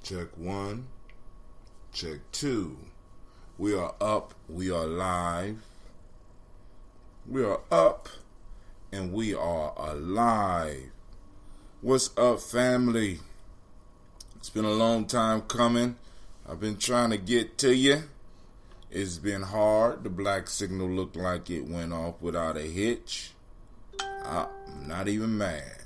Check one, check two. We are up, we are live. We are up and we are alive. What's up, family? It's been a long time coming. I've been trying to get to you. It's been hard. The black signal looked like it went off without a hitch. I'm not even mad.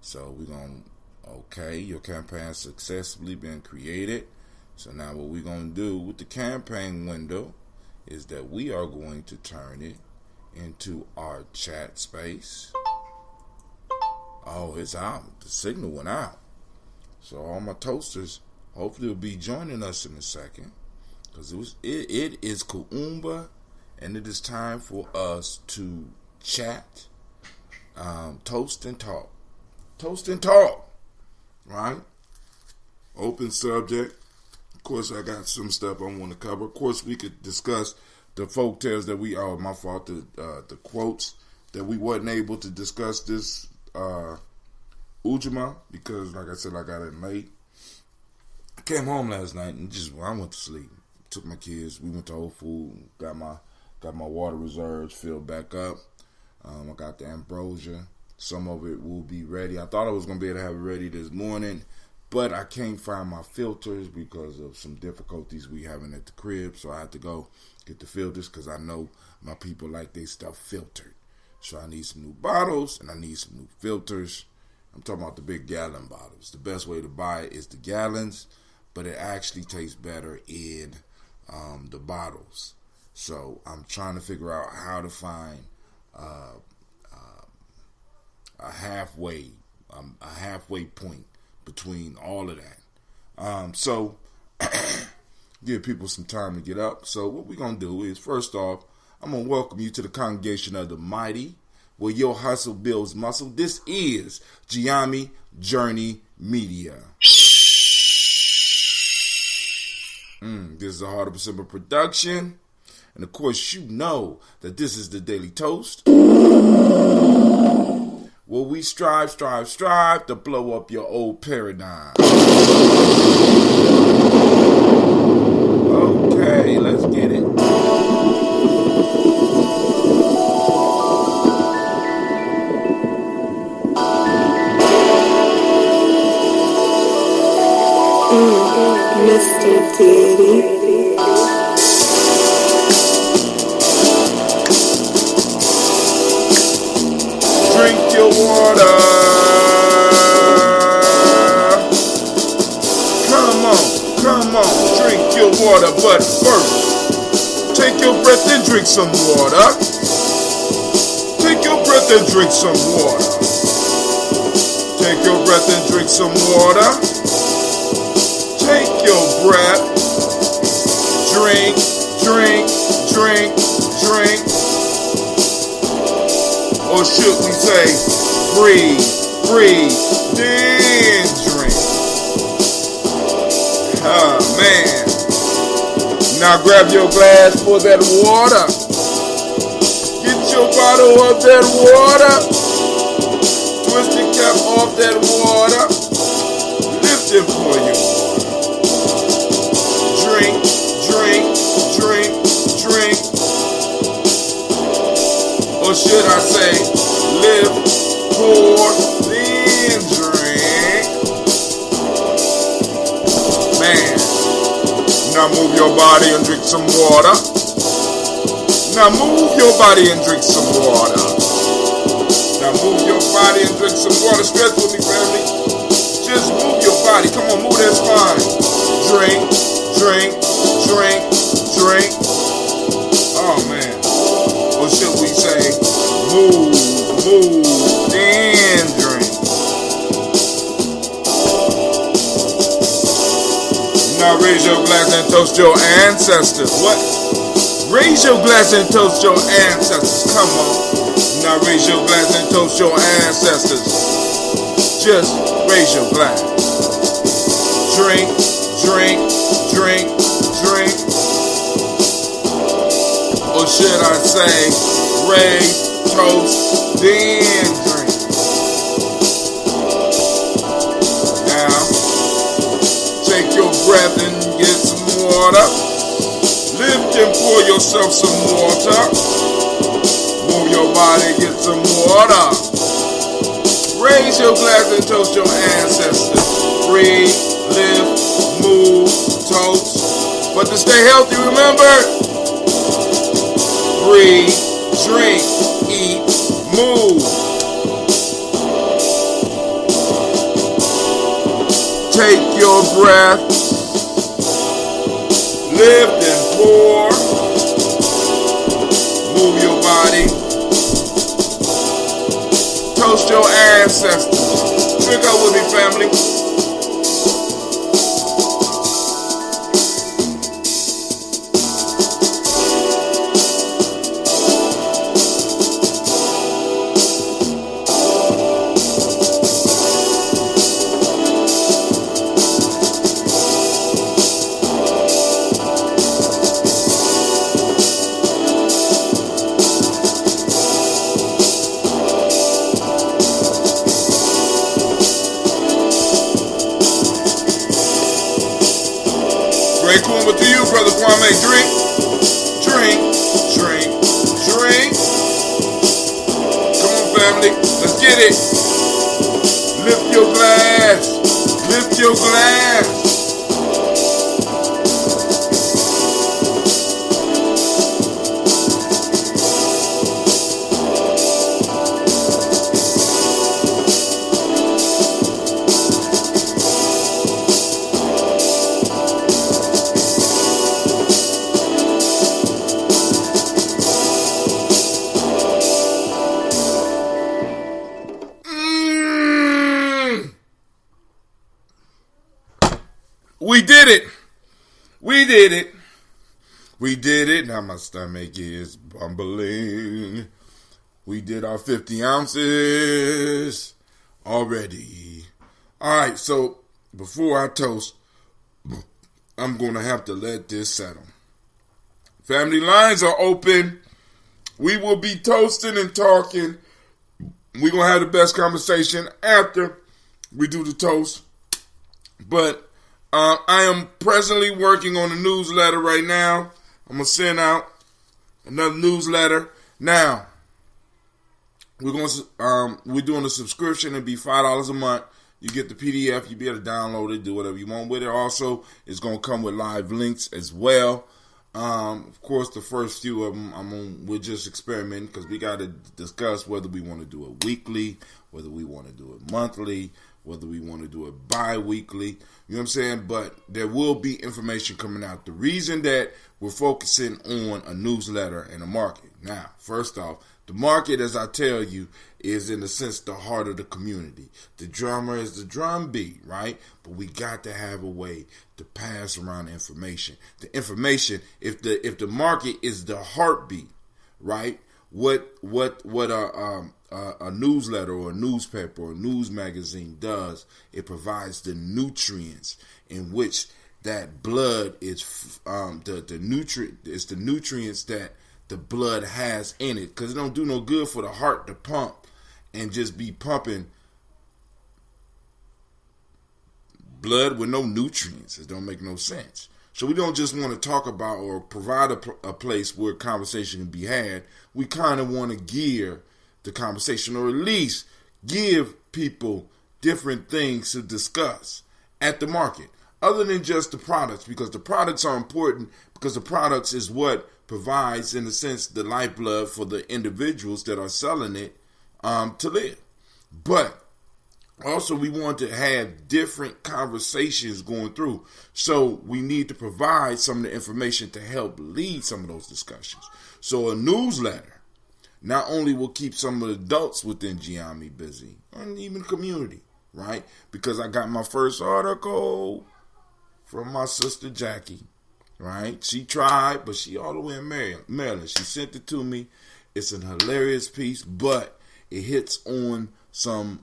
So we're going to, okay, your campaign successfully been created. So now what we're going to do with the campaign window is that we are going to turn it into our chat space. Oh, it's out. The signal went out. So all my toasters hopefully will be joining us in a second. Because it is Kuumba, and it is time for us to chat, toast and talk. Toast and talk, right? Open subject. Of course, I got some stuff I want to cover. Of course, we could discuss the folk tales that we, my fault, the quotes that we wasn't able to discuss this Ujima, because like I said, I got in late. I came home last night and I went to sleep. Took my kids, we went to Whole Foods, got my water reserves filled back up. I got the ambrosia. Some of it will be ready. I thought I was going to be able to have it ready this morning, but I can't find my filters because of some difficulties we having at the crib. So I had to go get the filters because I know my people like their stuff filtered. So I need some new bottles and I need some new filters. I'm talking about the big gallon bottles. The best way to buy it is the gallons, but it actually tastes better in the bottles. So I'm trying to figure out how to find a halfway point between all of that. So give people some time to get up. So what we're going to do is, first off, I'm going to welcome you to the congregation of the mighty, where your hustle builds muscle. This is Gye-Nyame Journey Media. This is a Heart of December production. And of course, you know that this is the Daily Toast, where we strive to blow up your old paradigm. Okay, let's get it. Mr. Diddy. Drink your water. Come on, drink your water. But first, take your breath and drink some water. Take your breath and drink some water. Take your breath and drink some water. Take your breath. Drink. Or should we say, breathe, then drink. Man. Now grab your glass for that water. Get your bottle of that water. Twist the cap off that water. Lift it for you. Drink. Or should I say, lift, pour, then drink. Man. Now move your body and drink some water. Now move your body and drink some water. Now move your body and drink some water. Stretch with me, family. Just move your body. Come on, move that spine. Drink. Oh, man. Or should we say, move, then drink. Now raise your glass and toast your ancestors. What? Raise your glass and toast your ancestors. Come on. Now raise your glass and toast your ancestors. Just raise your glass. Drink. Or should I say, raise, toast, then drink. Now, glass and get some water. Lift and pour yourself some water. Move your body, get some water. Raise your glass and toast your ancestors. Breathe, lift, move, toast. But to stay healthy, remember, breathe, drink, eat, move. Take your breath, lift and pour, move your body, toast your ancestors. Drink up with me, family. Great Kuumba to you, Brother Kwame. Drink, drink, drink, drink. Come on, family. Let's get it. Lift your glass. Lift your glass. We did it. We did it. We did it. Now my stomach is bumbling. We did our 50 ounces already. All right, so before I toast, I'm going to have to let this settle. Family lines are open. We will be toasting and talking. We're going to have the best conversation after we do the toast. But I am presently working on a newsletter right now. I'm going to send out another newsletter. Now, we're doing a subscription. It'll be $5 a month. You get the PDF. You'll be able to download it, do whatever you want with it. Also, it's going to come with live links as well. Of course, the first few of them, we're just experimenting because we got to discuss whether we want to do it weekly, whether we want to do it monthly, whether we want to do it bi-weekly. You know what I'm saying? But there will be information coming out. The reason that we're focusing on a newsletter and a market. Now, first off, the market, as I tell you, is in a sense the heart of the community. The drummer is the drum beat, right? But we got to have a way to pass around information. The information, if the market is the heartbeat, right? What a newsletter or a newspaper or a news magazine does, it provides the nutrients in which that blood is the nutrients that the blood has in it, because it don't do no good for the heart to pump and just be pumping blood with no nutrients. It don't make no sense. So we don't just want to talk about or provide a place where conversation can be had. We kind of want to gear the conversation, or at least give people different things to discuss at the market, other than just the products, because the products are important, because the products is what provides, in a sense, the lifeblood for the individuals that are selling it to live. But also, we want to have different conversations going through. So we need to provide some of the information to help lead some of those discussions. So a newsletter not only will keep some of the adults within Gye-Nyame busy, and even the community, right? Because I got my first article from my sister Jackie, right? She tried, but she all the way in Maryland. She sent it to me. It's an hilarious piece, but it hits on some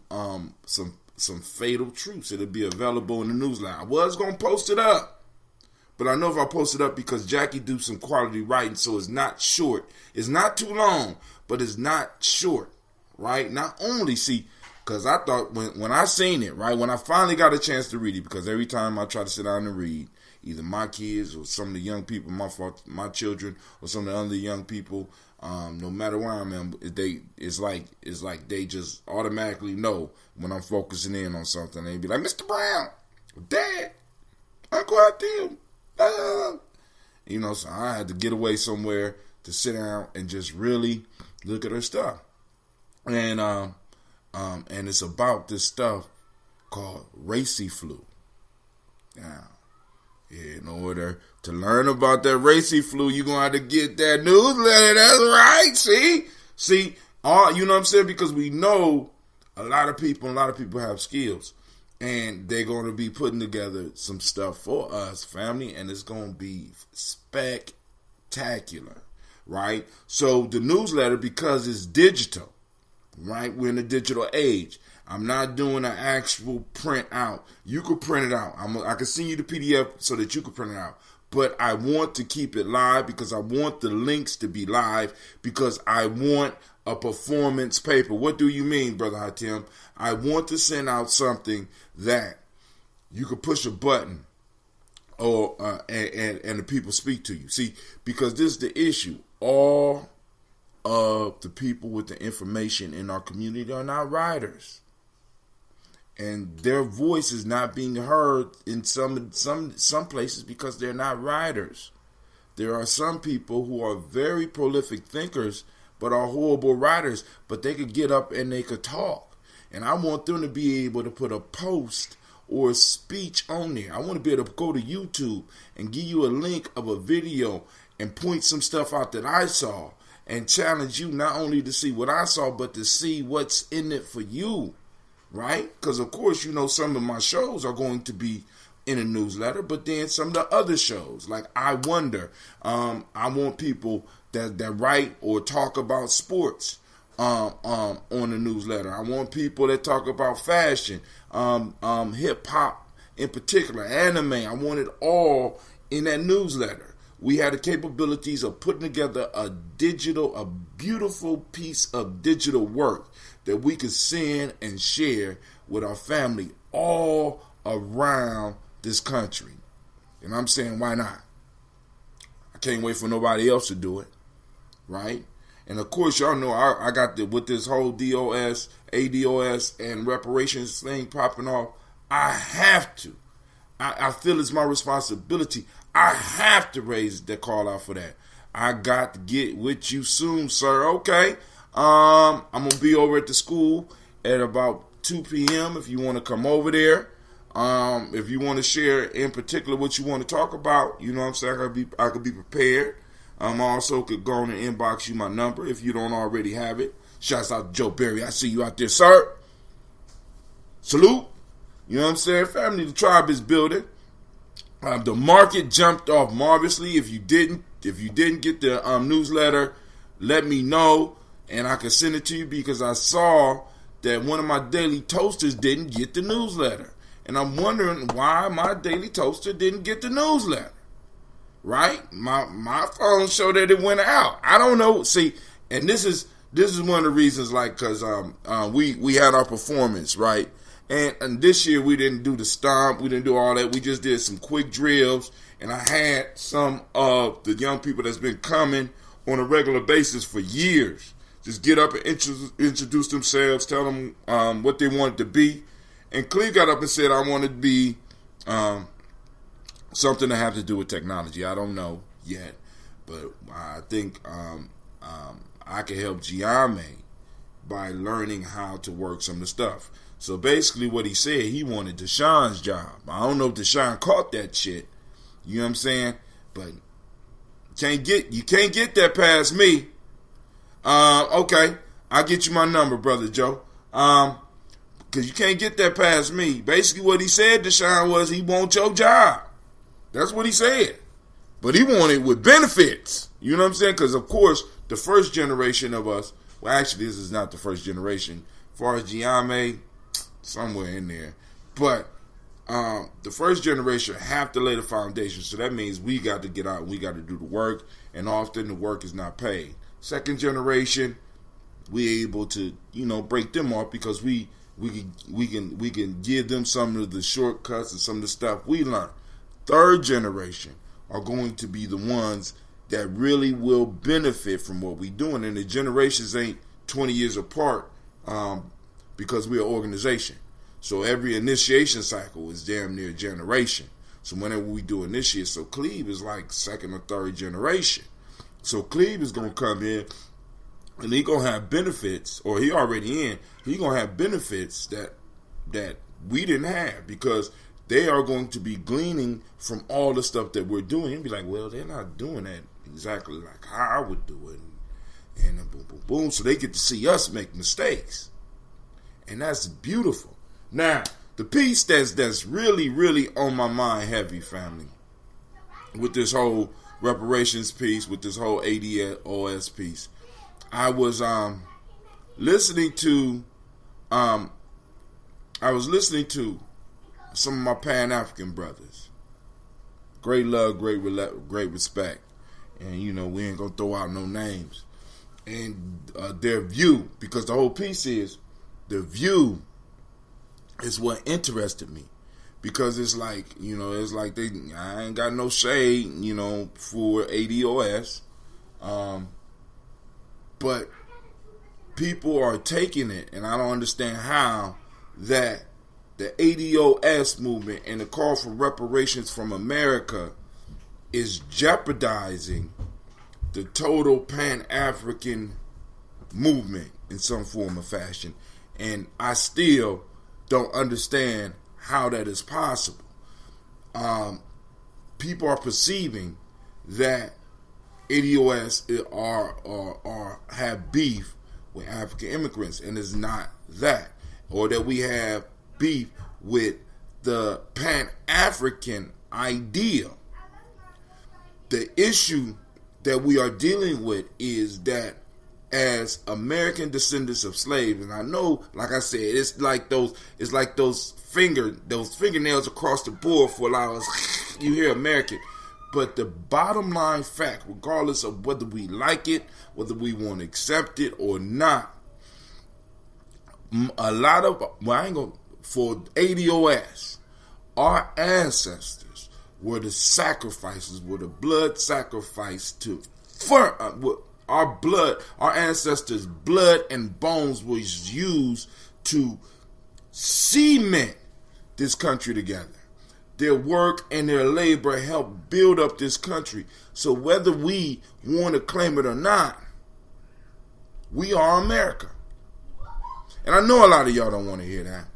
fatal truths. It'll be available in the newsletter. I was going to post it up, but I know if I post it up, because Jackie do some quality writing, so it's not short. It's not too long, but it's not short, right? Not only, see, because I thought when I seen it, right, when I finally got a chance to read it, because every time I try to sit down and read, either my kids or some of the young people, my children, or some of the other young people. No matter where I'm at, it's like they just automatically know when I'm focusing in on something. They be like, Mr. Brown, Dad, Uncle Hatim. So I had to get away somewhere to sit down and just really look at her stuff. And it's about this stuff called racy flu. Now, in order to learn about that racy flu, you're going to have to get that newsletter. That's right. See, all, you know what I'm saying? Because we know a lot of people have skills. And they're going to be putting together some stuff for us, family, and it's going to be spectacular, right? So the newsletter, because it's digital, right? We're in a digital age. I'm not doing an actual print out. You could print it out. I can send you the PDF so that you can print it out. But I want to keep it live because I want the links to be live because I want a performance paper. What do you mean, Brother Hatim? I want to send out something that you could push a button or and the people speak to you. See, because this is the issue. All of the people with the information in our community are not writers. And their voice is not being heard in some places because they're not writers. There are some people who are very prolific thinkers but are horrible writers, but they could get up and they could talk. And I want them to be able to put a post or a speech on there. I want to be able to go to YouTube and give you a link of a video and point some stuff out that I saw and challenge you not only to see what I saw, but to see what's in it for you. Right? Because, of course, some of my shows are going to be in a newsletter, but then some of the other shows, like I Wonder, I want people that write or talk about sports on the newsletter. I want people that talk about fashion, hip-hop in particular, anime. I want it all in that newsletter. We had the capabilities of putting together a beautiful piece of digital work that we could send and share with our family all around this country. And I'm saying, why not? I can't wait for nobody else to do it, right? And of course, y'all know I got with this whole DOS, ADOS, and reparations thing popping off, I have to. I feel it's my responsibility. I have to raise the call out for that. I got to get with you soon, sir. Okay. I'm going to be over at the school at about 2 p.m. if you want to come over there. If you want to share in particular what you want to talk about, you know what I'm saying, I could be prepared. I also could go on and inbox you my number if you don't already have it. Shouts out to Joe Berry. I see you out there, sir. Salute. You know what I'm saying? Family, the tribe is building. The market jumped off marvelously. If you didn't get the newsletter, let me know. And I can send it to you because I saw that one of my daily toasters didn't get the newsletter. And I'm wondering why my daily toaster didn't get the newsletter. Right? My phone showed that it went out. I don't know. See, and this is one of the reasons, like, because we had our performance, right? And this year we didn't do the stomp. We didn't do all that. We just did some quick drills. And I had some of the young people that's been coming on a regular basis for years just get up and introduce themselves, tell them what they wanted to be. And Cleve got up and said, I want to be something that have to do with technology. I don't know yet, but I think I can help Gye-Nyame by learning how to work some of the stuff. So basically what he said, he wanted Deshaun's job. I don't know if Deshaun caught that shit. You know what I'm saying? But you can't get that past me. Okay, I'll get you my number, Brother Joe. Because you can't get that past me. Basically what he said, Deshaun, was he wants your job. That's what he said. But he wanted with benefits. You know what I'm saying? Because, of course, the first generation of us, well, actually, this is not the first generation. As far as Gye-Nyame, somewhere in there. But the first generation have to lay the foundation. So that means we got to get out and we got to do the work. And often the work is not paid. Second generation, we're able to, break them off because we can give them some of the shortcuts and some of the stuff we learned. third generation are going to be the ones that really will benefit from what we're doing. And the generations ain't 20 years apart because we're an organization. So every initiation cycle is damn near a generation. So whenever we do initiate, so Cleve is like second or third generation. So Cleve is going to come in and he going to have benefits, or he already in, he going to have benefits that we didn't have, because they are going to be gleaning from all the stuff that we're doing and be like, well, they're not doing that exactly like how I would do it. And boom, boom, boom. So they get to see us make mistakes. And that's beautiful. Now, the piece that's really, really on my mind heavy, family, with this whole reparations piece, with this whole ADOS piece, I was listening to some of my Pan-African brothers. Great love, great respect. And, you know, we ain't going to throw out no names. And their view, because the whole piece is, their view is what interested me. Because it's like, you know, I ain't got no shade, you know, for ADOS. But people are taking it, and I don't understand how, that the ADOS movement and the call for reparations from America is jeopardizing the total Pan-African movement in some form or fashion. And I still don't understand how that is possible. People are perceiving that ADOS are have beef with African immigrants, and it's not that. Or that we have beef with the Pan-African ideal. The issue that we are dealing with is that as American descendants of slaves, and I know, like I said, it's like those fingernails across the board for a lot of us. You hear American. But the bottom line fact, regardless of whether we like it, whether we want to accept it or not, a lot of, for ADOS, our ancestors were the sacrifices, were the blood sacrifice our ancestors' blood and bones was used to cement this country together. Their work and their labor helped build up this country. So whether we want to claim it or not, we are America. And I know a lot of y'all don't want to hear that.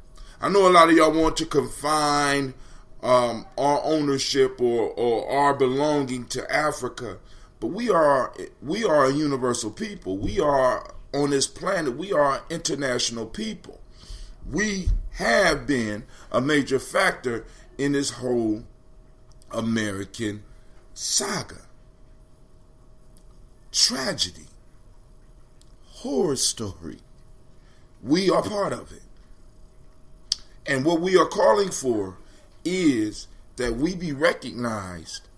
I know a lot of y'all want to confine our ownership or our belonging to Africa. But we are a universal people. We are on this planet. We are international people. We have been a major factor in this whole American saga. Tragedy. Horror story. We are part of it. And what we are calling for is that we be recognized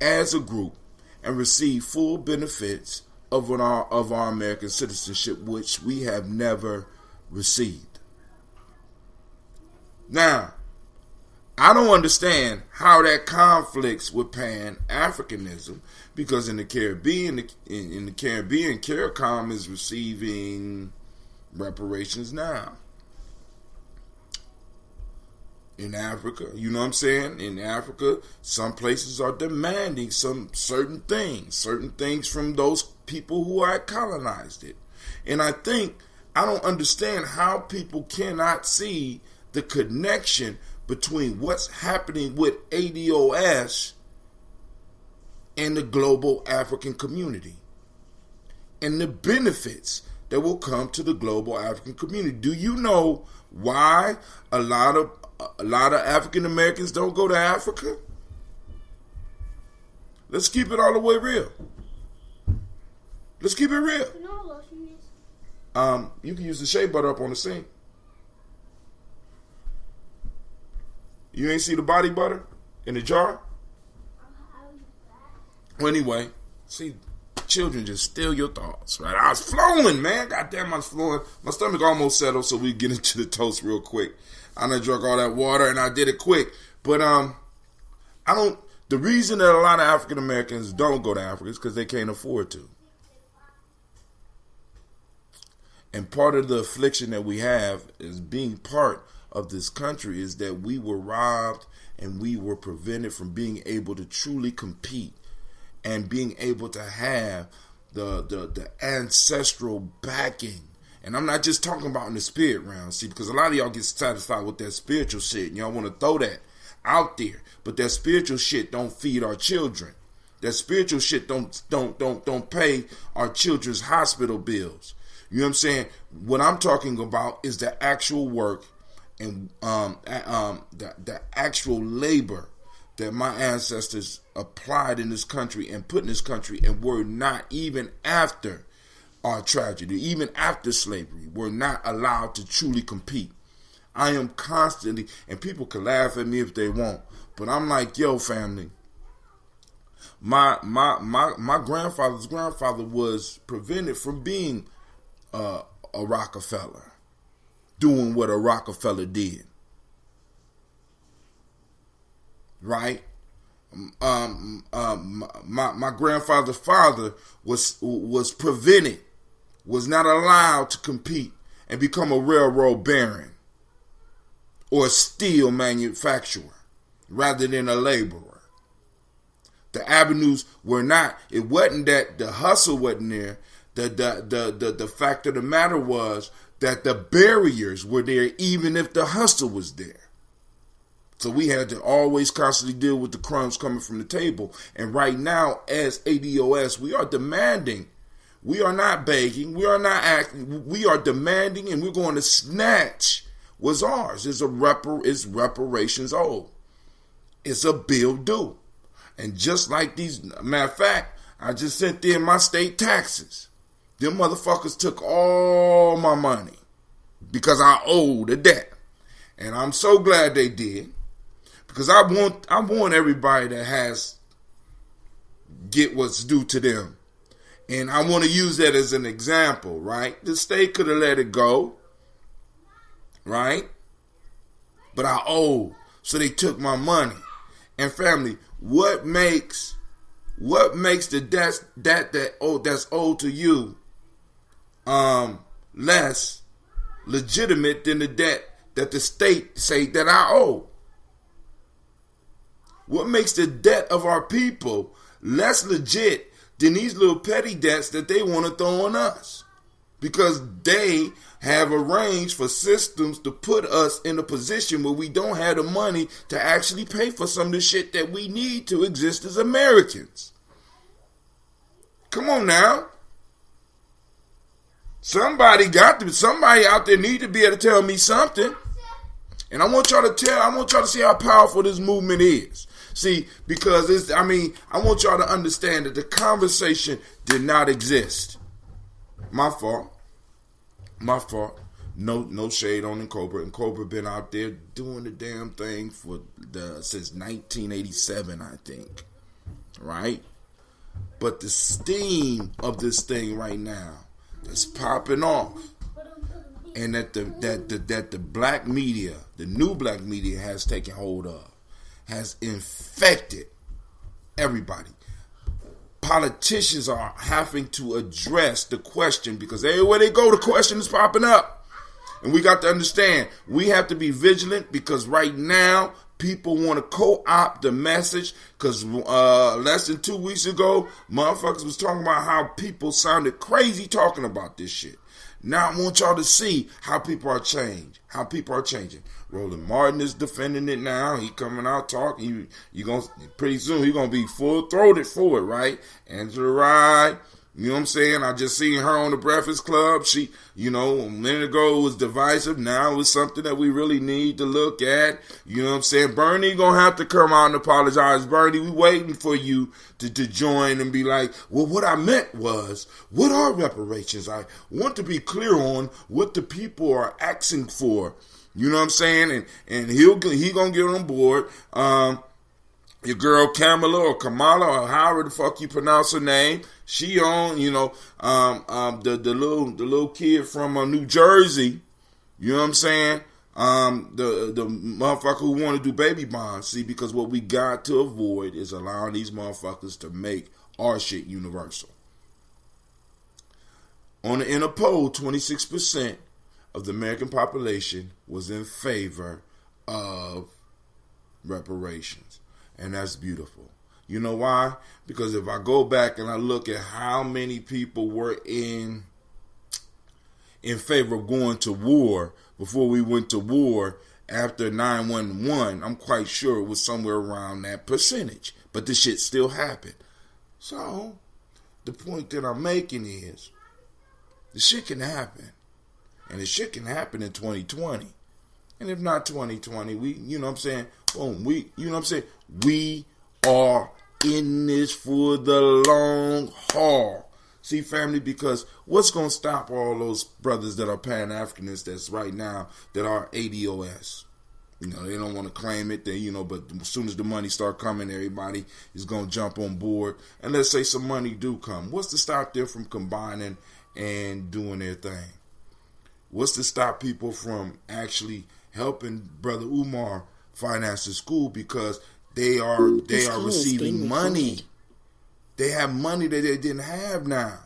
as a group and receive full benefits of our American citizenship, which we have never received. Now, I don't understand how that conflicts with Pan-Africanism, because in the Caribbean, CARICOM is receiving reparations now. In Africa, you know what I'm saying? In Africa, some places are demanding certain things from those people who had colonized it. And I don't understand how people cannot see the connection between what's happening with ADOS and the global African community and the benefits that will come to the global African community. Do you know why a lot of African Americans don't go to Africa? Let's keep it all the way real. Let's keep it real. You can use the shea butter up on the sink. You ain't see the body butter in the jar? Well, anyway, see, children just steal your thoughts, right? I was flowing, man. Goddamn, I was flowing. My stomach almost settled, so we get into the toast real quick. I done drunk all that water, and I did it quick. But The reason that a lot of African Americans don't go to Africa is because they can't afford to. And part of the affliction that we have as being part of this country is that we were robbed and we were prevented from being able to truly compete and being able to have the ancestral backing. And I'm not just talking about in the spirit realm, see, because a lot of y'all get satisfied with that spiritual shit and y'all want to throw that out there. But that spiritual shit don't feed our children. That spiritual shit don't pay our children's hospital bills. You know what I'm saying? What I'm talking about is the actual work and the actual labor that my ancestors applied in this country and put in this country, and were not, even after our tragedy, even after slavery, were not allowed to truly compete. I am constantly, and people can laugh at me if they want, but I'm like, yo, family, my grandfather's grandfather was prevented from being a Rockefeller, doing what a Rockefeller did, right? My grandfather's father was prevented, was not allowed to compete and become a railroad baron or a steel manufacturer rather than a laborer. The avenues were not, it wasn't that the hustle wasn't there. The fact of the matter was that the barriers were there even if the hustle was there. So we had to always constantly deal with the crumbs coming from the table. And right now, as ADOS, we are demanding. We are not begging. We are not acting. We are demanding, and we're going to snatch what's ours. It's reparations owed. It's a bill due. And just like these, matter of fact, I just sent in my state taxes. Them motherfuckers took all my money because I owed a debt. And I'm so glad they did. Because I want everybody that has get what's due to them. And I want to use that as an example, right? The state could have let it go, right? But I owe, so they took my money. And family, what makes the debt that's owed to you less legitimate than the debt that the state say that I owe? What makes the debt of our people less legit than these little petty debts that they want to throw on us? Because they have arranged for systems to put us in a position where we don't have the money to actually pay for some of the shit that we need to exist as Americans. Come on now. Somebody out there need to be able to tell me something. And I want y'all to see how powerful this movement is. See, because I want y'all to understand that the conversation did not exist. My fault. No shade on Cobra. And Cobra been out there doing the damn thing since 1987, I think. Right? But the steam of this thing right now that's popping off, and that the black media, the new black media, has taken hold of, has infected everybody. Politicians are having to address the question because everywhere they go, the question is popping up. And we got to understand, we have to be vigilant because right now, people want to co-opt the message because less than 2 weeks ago, motherfuckers was talking about how people sounded crazy talking about this shit. Now I want y'all to see how people are changing. Roland Martin is defending it now. He coming out talking. Pretty soon he gonna be full throated for it, right? Angela Rye, you know what I'm saying? I just seen her on the Breakfast Club. She, a minute ago it was divisive. Now it's something that we really need to look at. You know what I'm saying? Bernie gonna have to come out and apologize. Bernie, we waiting for you to join and be like, well, what I meant was, what are reparations? I want to be clear on what the people are asking for. You know what I'm saying? And he gonna get on board. Your girl Kamala or however the fuck you pronounce her name, she on, the little kid from New Jersey, you know what I'm saying? The motherfucker who want to do baby bonds, see, because what we got to avoid is allowing these motherfuckers to make our shit universal. In a poll, 26% of the American population was in favor of reparations. And that's beautiful. You know why? Because if I go back and I look at how many people were in favor of going to war before we went to war after 9/11, I'm quite sure it was somewhere around that percentage. But this shit still happened. So, the point that I'm making is, the shit can happen. And the shit can happen in 2020. And if not 2020, we, you know what I'm saying? Boom, we, you know what I'm saying? We are in this for the long haul. See, family, because what's going to stop all those brothers that are Pan-Africanists that's right now that are ADOS? You know, they don't want to claim it, they, you know, but as soon as the money start coming, everybody is going to jump on board. And let's say some money do come. What's to stop them from combining and doing their thing? What's to stop people from actually helping Brother Umar finance the school, because they are receiving money. They have money that they didn't have now.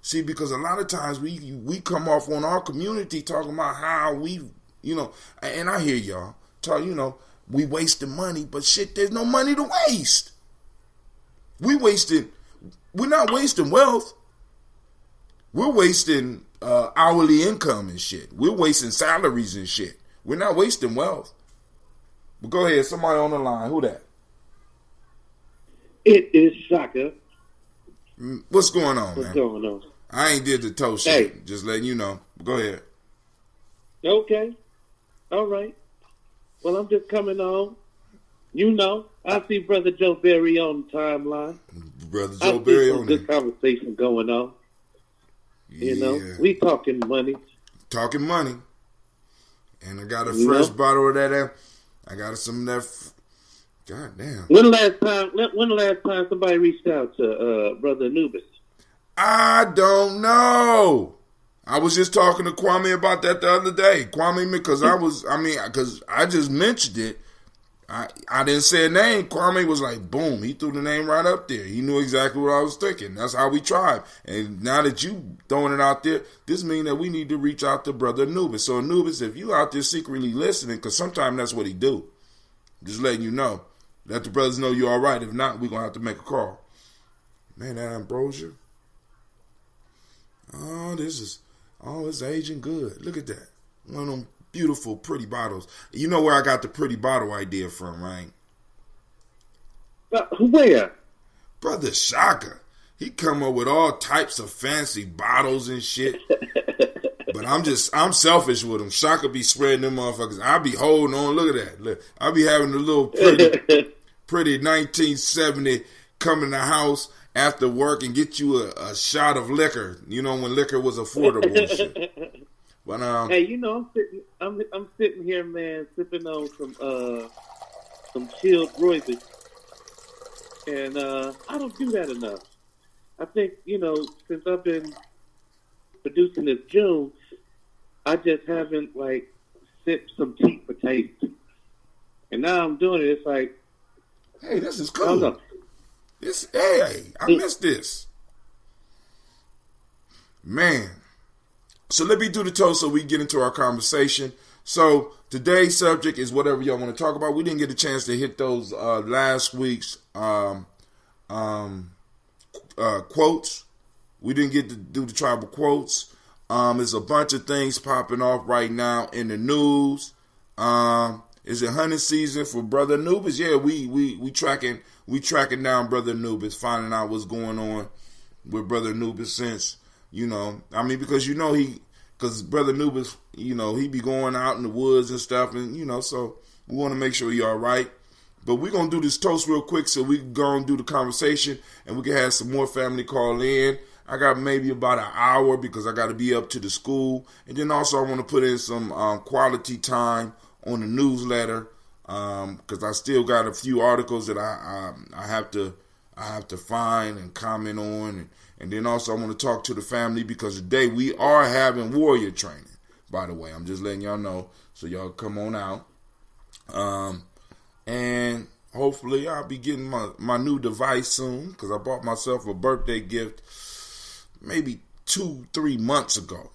See, because a lot of times we come off on our community talking about how we, you know, and I hear y'all talk, you know, we wasting money, but shit, there's no money to waste. We're not wasting wealth. We're wasting hourly income and shit. We're wasting salaries and shit. We're not wasting wealth. But go ahead, somebody on the line. Who that? It is Shaka. What's going on, man? What's going on? I ain't did the toe shit. Hey. Just letting you know. Go ahead. Okay. All right. Well, I'm just coming on. You know, I see Brother Joe Berry on the timeline. Brother Joe Berry on good conversation going on. Yeah. You know, we talking money. Talking money. And I got a fresh bottle of that. I got some of that. God damn. When the last time somebody reached out to Brother Anubis? I don't know. I was just talking to Kwame about that the other day. Kwame, because I just mentioned it. I didn't say a name. Kwame was like, boom, he threw the name right up there. He knew exactly what I was thinking. That's how we tried. And now that you throwing it out there, this means that we need to reach out to Brother Anubis. So Anubis, if you out there secretly listening, because sometimes that's what he do, just letting you know, let the brothers know you're all right. If not, we're going to have to make a call. Man, that ambrosia. It's aging good. Look at that. One of them beautiful, pretty bottles. You know where I got the pretty bottle idea from, right? Where? Brother Shaka. He come up with all types of fancy bottles and shit. But I'm selfish with him. Shaka be spreading them motherfuckers. I be holding on. Look at that. Look, I be having a little pretty 1970 come in the house after work and get you a shot of liquor. You know, when liquor was affordable and shit. But hey, you know, I'm sitting here, man, sipping on some chilled rooibos, and I don't do that enough. I think, you know, since I've been producing this June, I just haven't like sipped some tea for taste, and now I'm doing it. It's like, hey, this is cool. I missed this, man. So let me do the toast so we get into our conversation. So today's subject is whatever y'all want to talk about. We didn't get a chance to hit those last week's quotes. We didn't get to do the tribal quotes. There's a bunch of things popping off right now in the news. Is it hunting season for Brother Anubis? Yeah, we tracking down Brother Anubis, finding out what's going on with Brother Anubis since, you know, I mean, because because Brother Anubis, you know, he be going out in the woods and stuff, and, you know, so we want to make sure he all right. But we're going to do this toast real quick so we can go and do the conversation, and we can have some more family call in. I got maybe about an hour because I got to be up to the school. And then also I want to put in some quality time on the newsletter because I still got a few articles that I have to find and comment on. And then also I want to talk to the family because today we are having warrior training. by the way. I'm just letting y'all know. So y'all come on out. And hopefully I'll be getting my new device soon, because I bought myself a birthday gift maybe 2-3 months ago.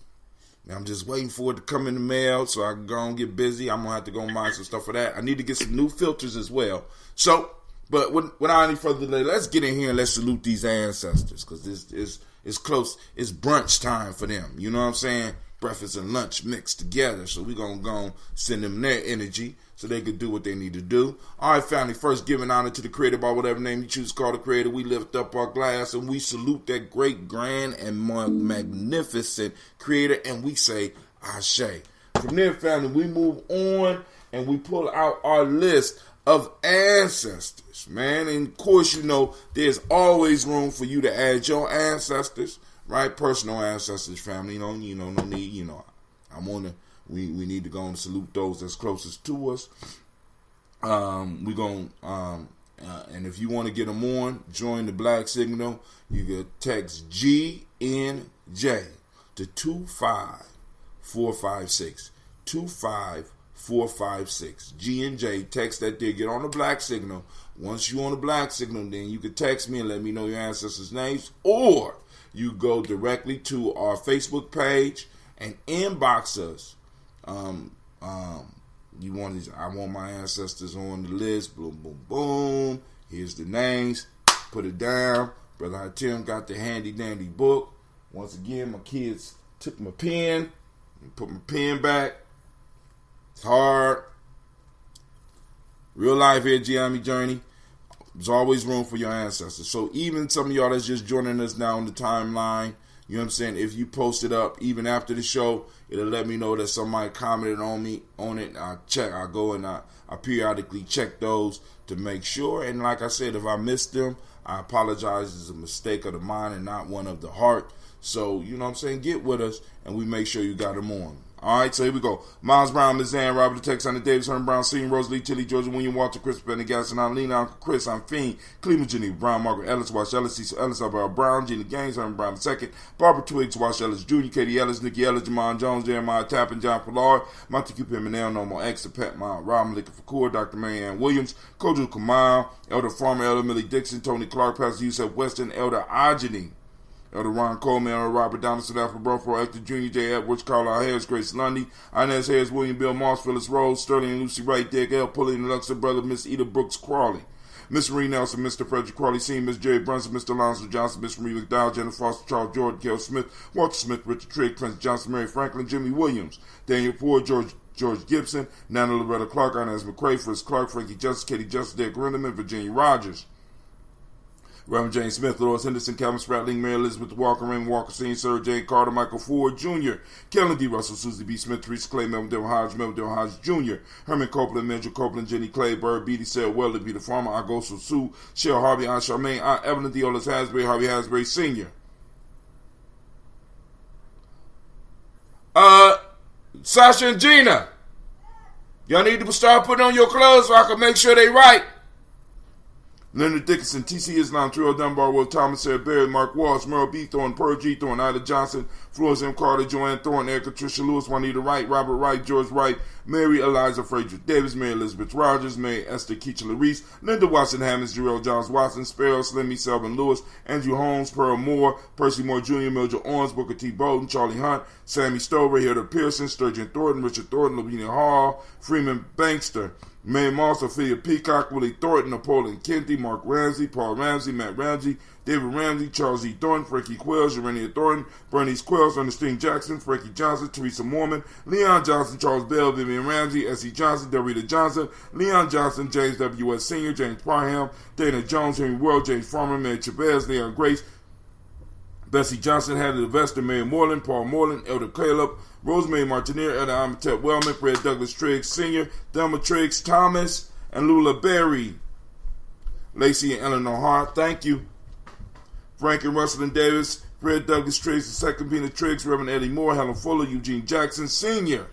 Now I'm just waiting for it to come in the mail so I can go and get busy. I'm going to have to go and buy some stuff for that. I need to get some new filters as well. So, but without any further delay, let's get in here and let's salute these ancestors, because this is close. It's brunch time for them. You know what I'm saying? Breakfast and lunch mixed together. So we're going to go and send them their energy so they can do what they need to do. All right, family, first giving honor to the Creator by whatever name you choose to call the Creator. We lift up our glass and we salute that great, grand, and magnificent Creator, and we say, Ashe. From there, family, we move on and we pull out our list of ancestors, man. And of course, you know, there's always room for you to add your ancestors, right? Personal ancestors, family. No need. We need to go and salute those that's closest to us. And if you want to get them on, join the Black Signal. You can text GNJ to 25456. 25456. G&J, text that there. Get on the Black Signal. Once you on the Black Signal, then you can text me and let me know your ancestors' names, or you go directly to our Facebook page and inbox us. I want my ancestors on the list. Boom, boom, boom. Here's the names. Put it down. Brother Hatim got the handy dandy book. Once again, my kids took my pen and put my pen back. It's hard. Real life here, Gye-Nyame Journey. There's always room for your ancestors. So even some of y'all that's just joining us now on the timeline, you know what I'm saying? If you post it up even after the show, it'll let me know that somebody commented on it. I go and I periodically check those to make sure. And like I said, if I missed them, I apologize. It's a mistake of the mind and not one of the heart. So, you know what I'm saying? Get with us and we make sure you got them on. All right, so here we go. Miles Brown, Ms. Ann, Robert the Texan, Davis, Herman Brown, Senior, Rosalie, Tilly, Georgia, William, Walter, Chris, Benny, Gaston, Lena, Uncle Chris, I'm Fiend, Cleveland, Jenny, Brown, Margaret Ellis, Wash Ellis, Cecil Ellis, Alvaro Brown, Jenny Gaines, Herman Brown II, Barbara Twiggs, Wash Ellis Jr., Katie Ellis, Nikki Ellis, Jamon Jones, Jeremiah Tappan, John Pollard, Montague Pimenel, No More X, Pat Mount, Rob Malika Fakur, Dr. Mary Ann Williams, Kojo Kamal, Elder Farmer, Elder Millie Dixon, Tony Clark, Pastor Yusef Weston, Elder Ajani, Elder Ron Coleman, Elder Robert Donaldson, Alfred Brofro, Hector Jr., J. Edwards, Carlisle Harris, Grace Lundy, Inez Harris, William Bill Moss, Phyllis Rose, Sterling and Lucy Wright, Dick L. Pulley and Luxor brother, Miss Eda Brooks Crawley, Miss Marie Nelson, Mr. Frederick Crawley Sr., Miss Jerry Brunson, Mr. Alonzo Johnson, Miss Marie McDowell, Jennifer Foster, Charles Jordan, Kel Smith, Walter Smith, Richard Trigg, Prince Johnson, Mary Franklin, Jimmy Williams, Daniel Ford, George Gibson, Nana Loretta Clark, Inez McCrae, Fritz Clark, Frankie Justice, Katie Justice, Derek Rinderman, Virginia Rogers, Reverend James Smith, Lois Henderson, Calvin Spratling, Mary Elizabeth Walker, Raymond Walker Sr., Sir J. Carter, Michael Ford Jr., Kellen D. Russell, Susie B. Smith, Teresa Clay, Melvin Dale Hodge Jr., Herman Copeland, Mitchell Copeland, Jenny Clay, Bird, Beatty, Sarah Weller, Peter Farmer, Agoso Sue, Cheryl Harvey, Aunt Charmaine, Aunt Evelyn Deolis Hasbury, Harvey Hasbury Sr. Sasha and Gina, y'all need to start putting on your clothes so I can make sure they right. Leonard Dickinson, T.C. Islam, Terrell Dunbar, Will Thomas, Sarah Berry, Mark Walsh, Merle B. Thorne, Pearl G. Thorne, Ida Johnson, Florence M. Carter, Joanne Thorne, Erica Tricia Lewis, Juanita Wright, Robert Wright, George Wright, Mary Eliza Frederick Davis, Mary Elizabeth Rogers, Mary Esther Keachler Reese, Linda Watson Hammonds, Jarrell Johns Watson, Sparrow, Slimmy, Selvin Lewis, Andrew Holmes, Pearl Moore, Percy Moore Jr., Mildred Owens, Booker T. Bowden, Charlie Hunt, Sammy Stover, Hilda Pearson, Sturgeon Thornton, Richard Thornton, Lavinia Hall, Freeman Bankster, Mae Moss, Ophelia Peacock, Willie Thornton, Napoleon Kenty, Mark Ramsey, Paul Ramsey, Matt Ramsey, David Ramsey, Charles E. Thornton, Frankie Quills, Urania Thornton, Bernice Quills, Ernestine Jackson, Frankie Johnson, Teresa Mormon, Leon Johnson, Charles Bell, Vivian Ramsey, S.E. Johnson, Dorita Johnson, Leon Johnson, James W.S. Sr., James Parham, Dana Jones, Henry World, James Farmer, Mary Chavez, Leon Grace, Bessie Johnson, Hattie Levester, Mary Moreland, Paul Moreland, Elder Caleb, Rosemary Martineer, Elder Amitep Wellman, Fred Douglas Triggs Sr., Thelma Triggs Thomas, and Lula Berry. Lacey and Eleanor Hart, thank you. Frank and Russell and Davis, Fred Douglas Triggs, the second Pena Triggs, Reverend Eddie Moore, Helen Fuller, Eugene Jackson Sr.,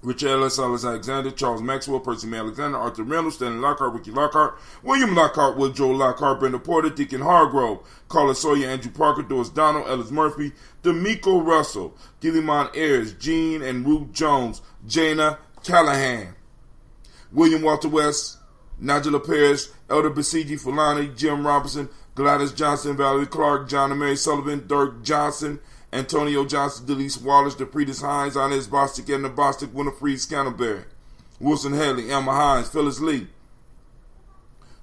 Richard Ellis, Alexander, Charles Maxwell, Percy May Alexander, Arthur Reynolds, Stanley Lockhart, Ricky Lockhart, William Lockhart, Woodrow Lockhart, Brenda Porter, Deacon Hargrove, Carla Sawyer, Andrew Parker, Doris Donald, Ellis Murphy, D'Amico Russell, Gilliamon Ayers, Jean and Ruth Jones, Jana Callahan, William Walter West, Nigella Paris, Elder Basiji Fulani, Jim Robinson, Gladys Johnson, Valerie Clark, John and Mary Sullivan, Dirk Johnson, Antonio Johnson, Delise Wallace, DePretis Hines, Inez Bostic, Edna Bostic, Winifred Scantleberry, Wilson Haley, Emma Hines, Phyllis Lee,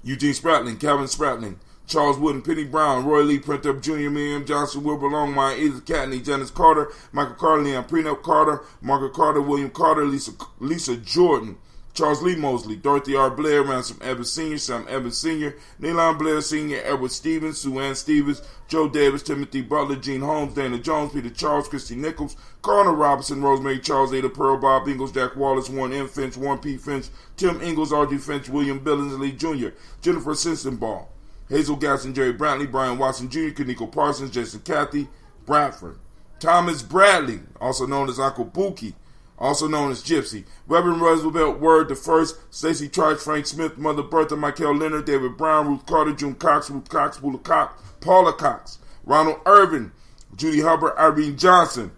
Eugene Spratling, Calvin Spratling, Charles Wooden, Penny Brown, Roy Lee, Print-Up Jr., Miriam Johnson, Wilbur Longmire, Edith Catney, Janice Carter, Michael Carter, Leon Prenup Carter, Margaret Carter, William Carter, Lisa Jordan, Charles Lee Mosley, Dorothy R. Blair, Ransom Evans Sr., Sam Evans Sr., Neilon Blair Sr., Edward Stevens, Sue Ann Stevens, Joe Davis, Timothy Butler, Gene Holmes, Dana Jones, Peter Charles, Christy Nichols, Connor Robinson, Rosemary Charles, Ada Pearl, Bob Ingalls, Jack Wallace, Warren M. Finch, Warren P. Finch, Tim Ingalls, R.D. Finch, William Billingsley Jr., Jennifer Sensenbaugh, Hazel Gasson, Jerry Brantley, Brian Watson Jr., Kaniko Parsons, Jason Cathy, Bradford, Thomas Bradley, also known as Uncle Buki, also known as Gypsy, Reverend Roosevelt Word the First, Stacey Trice, Frank Smith, Mother Bertha, Michael Leonard, David Brown, Ruth Carter, June Cox, Ruth Cox, Paula Cox, Ronald Irvin, Judy Hubbard, Irene Johnson,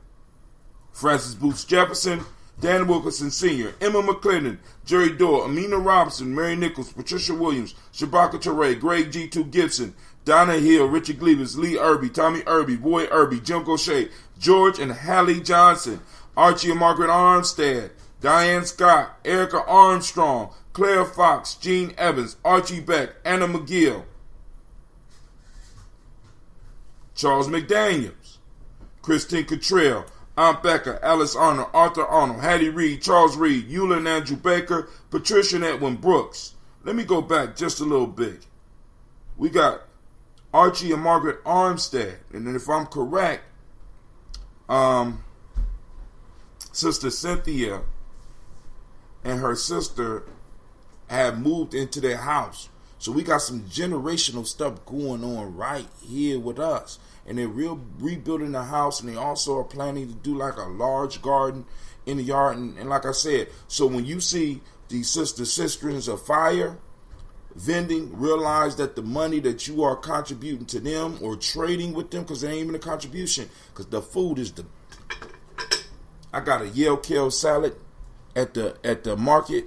Francis Booth Jefferson, Dan Wilkerson Sr., Emma McClendon, Jerry Dorr, Amina Robinson, Mary Nichols, Patricia Williams, Shabaka Teray, Greg G2 Gibson, Donna Hill, Richard Gleavis, Lee Irby, Tommy Irby, Boy Irby, Jim Gaucher, George and Hallie Johnson, Archie and Margaret Armstead, Diane Scott, Erica Armstrong, Claire Fox, Gene Evans, Archie Beck, Anna McGill, Charles McDaniels, Christine Cottrell, Aunt Becca, Alice Arnold, Arthur Arnold, Hattie Reed, Charles Reed, Eula and Andrew Baker, Patricia and Edwin Brooks. Let me go back just a little bit. We got Archie and Margaret Armstead, and then if I'm correct, Sister Cynthia and her sister have moved into their house. So we got some generational stuff going on right here with us. And they're rebuilding the house, and they also are planning to do like a large garden in the yard. And like I said, so when you see these sisterns of fire vending, realize that the money that you are contributing to them or trading with them, because it ain't even a contribution, because the food is the... I got a Yale kale salad at the market.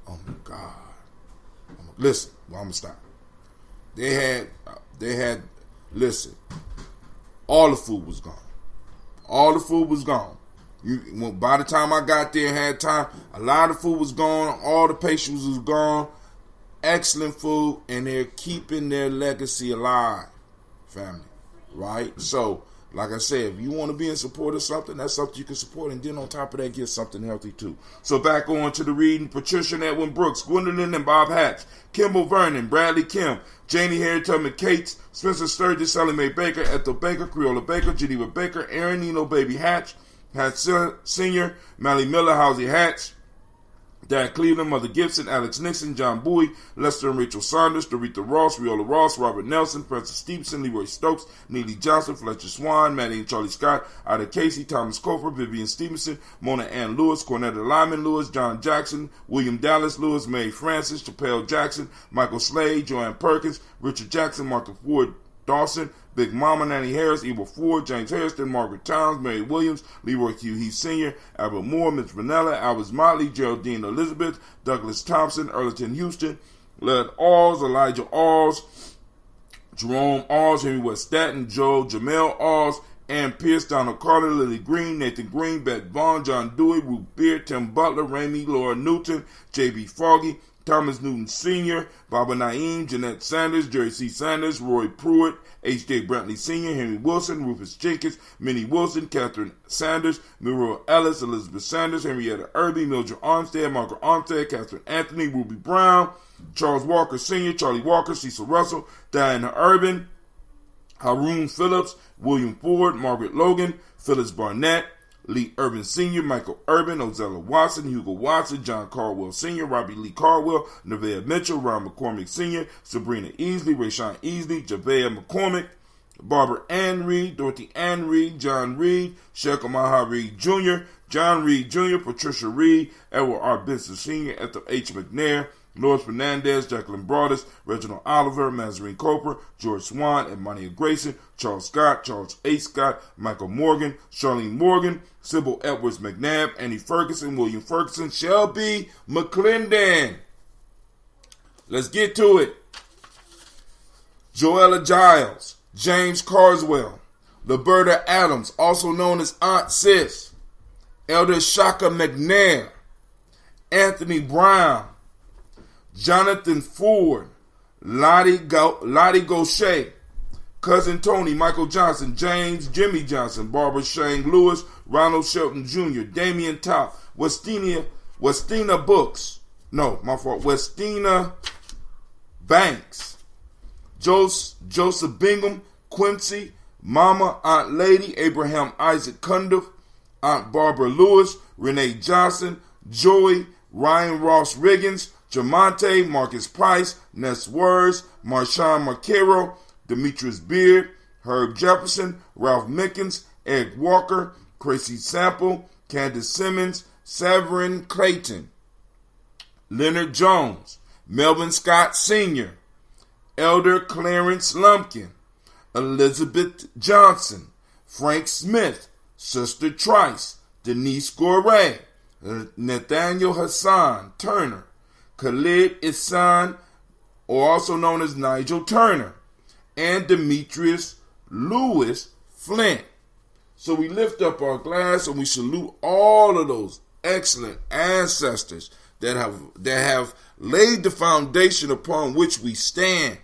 Oh my God! Listen, well, I'm gonna stop. They had. Listen, all the food was gone. All the food was gone. By the time I got there and had time, a lot of food was gone. All the patients was gone. Excellent food, and they're keeping their legacy alive, family. Right? So, like I said, if you want to be in support of something, that's something you can support. And then on top of that, get something healthy too. So back on to the reading. Patricia and Edwin Brooks, Gwendolyn and Bob Hatch, Kimball Vernon, Bradley Kim, Janie Harry Tubman Cates, Spencer Sturgis, Sally Mae Baker, Ethel Baker, Creola Baker, Geneva Baker, Aaron Nino Baby Hatch, Hatch Sr., Mally Miller, Housie Hatch, Dan Cleveland, Mother Gibson, Alex Nixon, John Bowie, Lester and Rachel Saunders, Doretha Ross, Riola Ross, Robert Nelson, Francis Stevenson, Leroy Stokes, Neely Johnson, Fletcher Swan, Maddie and Charlie Scott, Ida Casey, Thomas Cofer, Vivian Stevenson, Mona Ann Lewis, Cornetta Lyman Lewis, John Jackson, William Dallas Lewis, Mary Francis, Chappelle Jackson, Michael Slade, Joanne Perkins, Richard Jackson, Martha Ford Dawson, Big Mama, Nanny Harris, Eva Ford, James Harrison, Margaret Towns, Mary Williams, Leroy Q. Heath Sr., Albert Moore, Mitch Vanella, Albert Motley, Geraldine Elizabeth, Douglas Thompson, Erleton Houston, Led Alls, Elijah Alls, Jerome Alls, Henry West Staten, Joe Jamel Alls, Ann Pierce, Donald Carter, Lily Green, Nathan Green, Beth Vaughn, John Dewey, Ruth Beard, Tim Butler, Ramey, Laura Newton, J.B. Foggy, Thomas Newton Sr., Baba Naeem, Jeanette Sanders, Jerry C. Sanders, Roy Pruitt, H.J. Brantley Sr., Henry Wilson, Rufus Jenkins, Minnie Wilson, Catherine Sanders, Muriel Ellis, Elizabeth Sanders, Henrietta Irby, Mildred Armstead, Margaret Armstead, Catherine Anthony, Ruby Brown, Charles Walker Sr., Charlie Walker, Cecil Russell, Diana Urban, Haroon Phillips, William Ford, Margaret Logan, Phyllis Barnett, Lee Urban Sr., Michael Urban, Ozella Watson, Hugo Watson, John Caldwell Sr., Robbie Lee Caldwell, Nevaeh Mitchell, Ron McCormick Sr., Sabrina Easley, Rayshawn Easley, Javea McCormick, Barbara Ann Reed, Dorothy Ann Reed, John Reed, Sheikh Omaha Reed Jr., John Reed Jr., Patricia Reed, Edward R. Benson Sr., Ethel H. McNair, Lois Fernandez, Jacqueline Broadus, Reginald Oliver, Mazarine Cooper, George Swan, Edmonia Grayson, Charles Scott, Charles A. Scott, Michael Morgan, Charlene Morgan, Sybil Edwards McNabb, Annie Ferguson, William Ferguson, Shelby McClendon. Let's get to it. Joella Giles, James Carswell, Liberta Adams, also known as Aunt Sis, Elder Shaka McNair, Anthony Brown, Jonathan Ford, Lottie Gaucher, Cousin Tony, Michael Johnson, James Jimmy Johnson, Barbara Shane Lewis, Ronald Shelton Jr., Damian Top, Westina Banks, Joseph Bingham, Quincy, Mama, Aunt Lady, Abraham Isaac Cundiff, Aunt Barbara Lewis, Renee Johnson, Joey, Ryan Ross Riggins, Jamonte, Marcus Price, Ness Words, Marshawn Marquero, Demetrius Beard, Herb Jefferson, Ralph Mickens, Ed Walker, Tracy Sample, Candace Simmons, Severin Clayton, Leonard Jones, Melvin Scott Sr., Elder Clarence Lumpkin, Elizabeth Johnson, Frank Smith, Sister Trice, Denise Goray, Nathaniel Hassan Turner, Khalid Ihsan, or also known as Nigel Turner, and Demetrius Lewis Flint. So we lift up our glass and we salute all of those excellent ancestors that have laid the foundation upon which we stand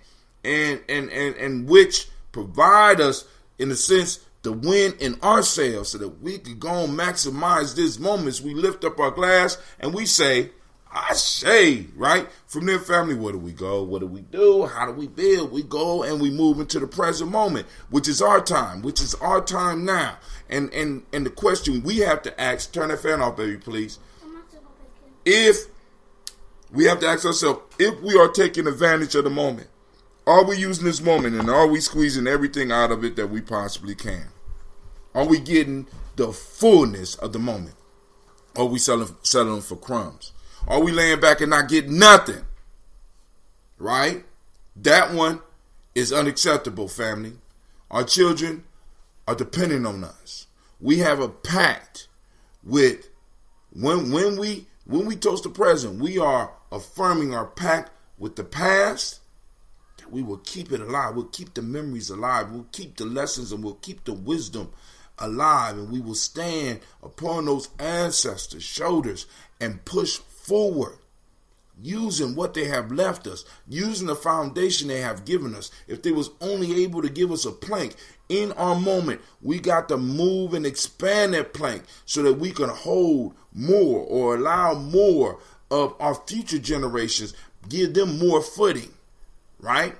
and which provide us, in a sense, the win in ourselves so that we can go and maximize these moments. We lift up our glass and we say, I say, right? From their family, where do we go? What do we do? How do we build? We go and we move into the present moment, which is our time now. And the question we have to ask, turn that fan off, baby, please. If we have to ask ourselves, if we are taking advantage of the moment, are we using this moment and are we squeezing everything out of it that we possibly can? Are we getting the fullness of the moment? Are we settling for crumbs? Are we laying back and not getting nothing? Right? That one is unacceptable, family. Our children are depending on us. We have a pact with, when we toast the present, we are affirming our pact with the past, that we will keep it alive. We'll keep the memories alive. We'll keep the lessons and we'll keep the wisdom alive. And we will stand upon those ancestors' shoulders and push forward, using what they have left us, using the foundation they have given us. If they was only able to give us a plank in our moment, we got to move and expand that plank so that we can hold more or allow more of our future generations, give them more footing, right?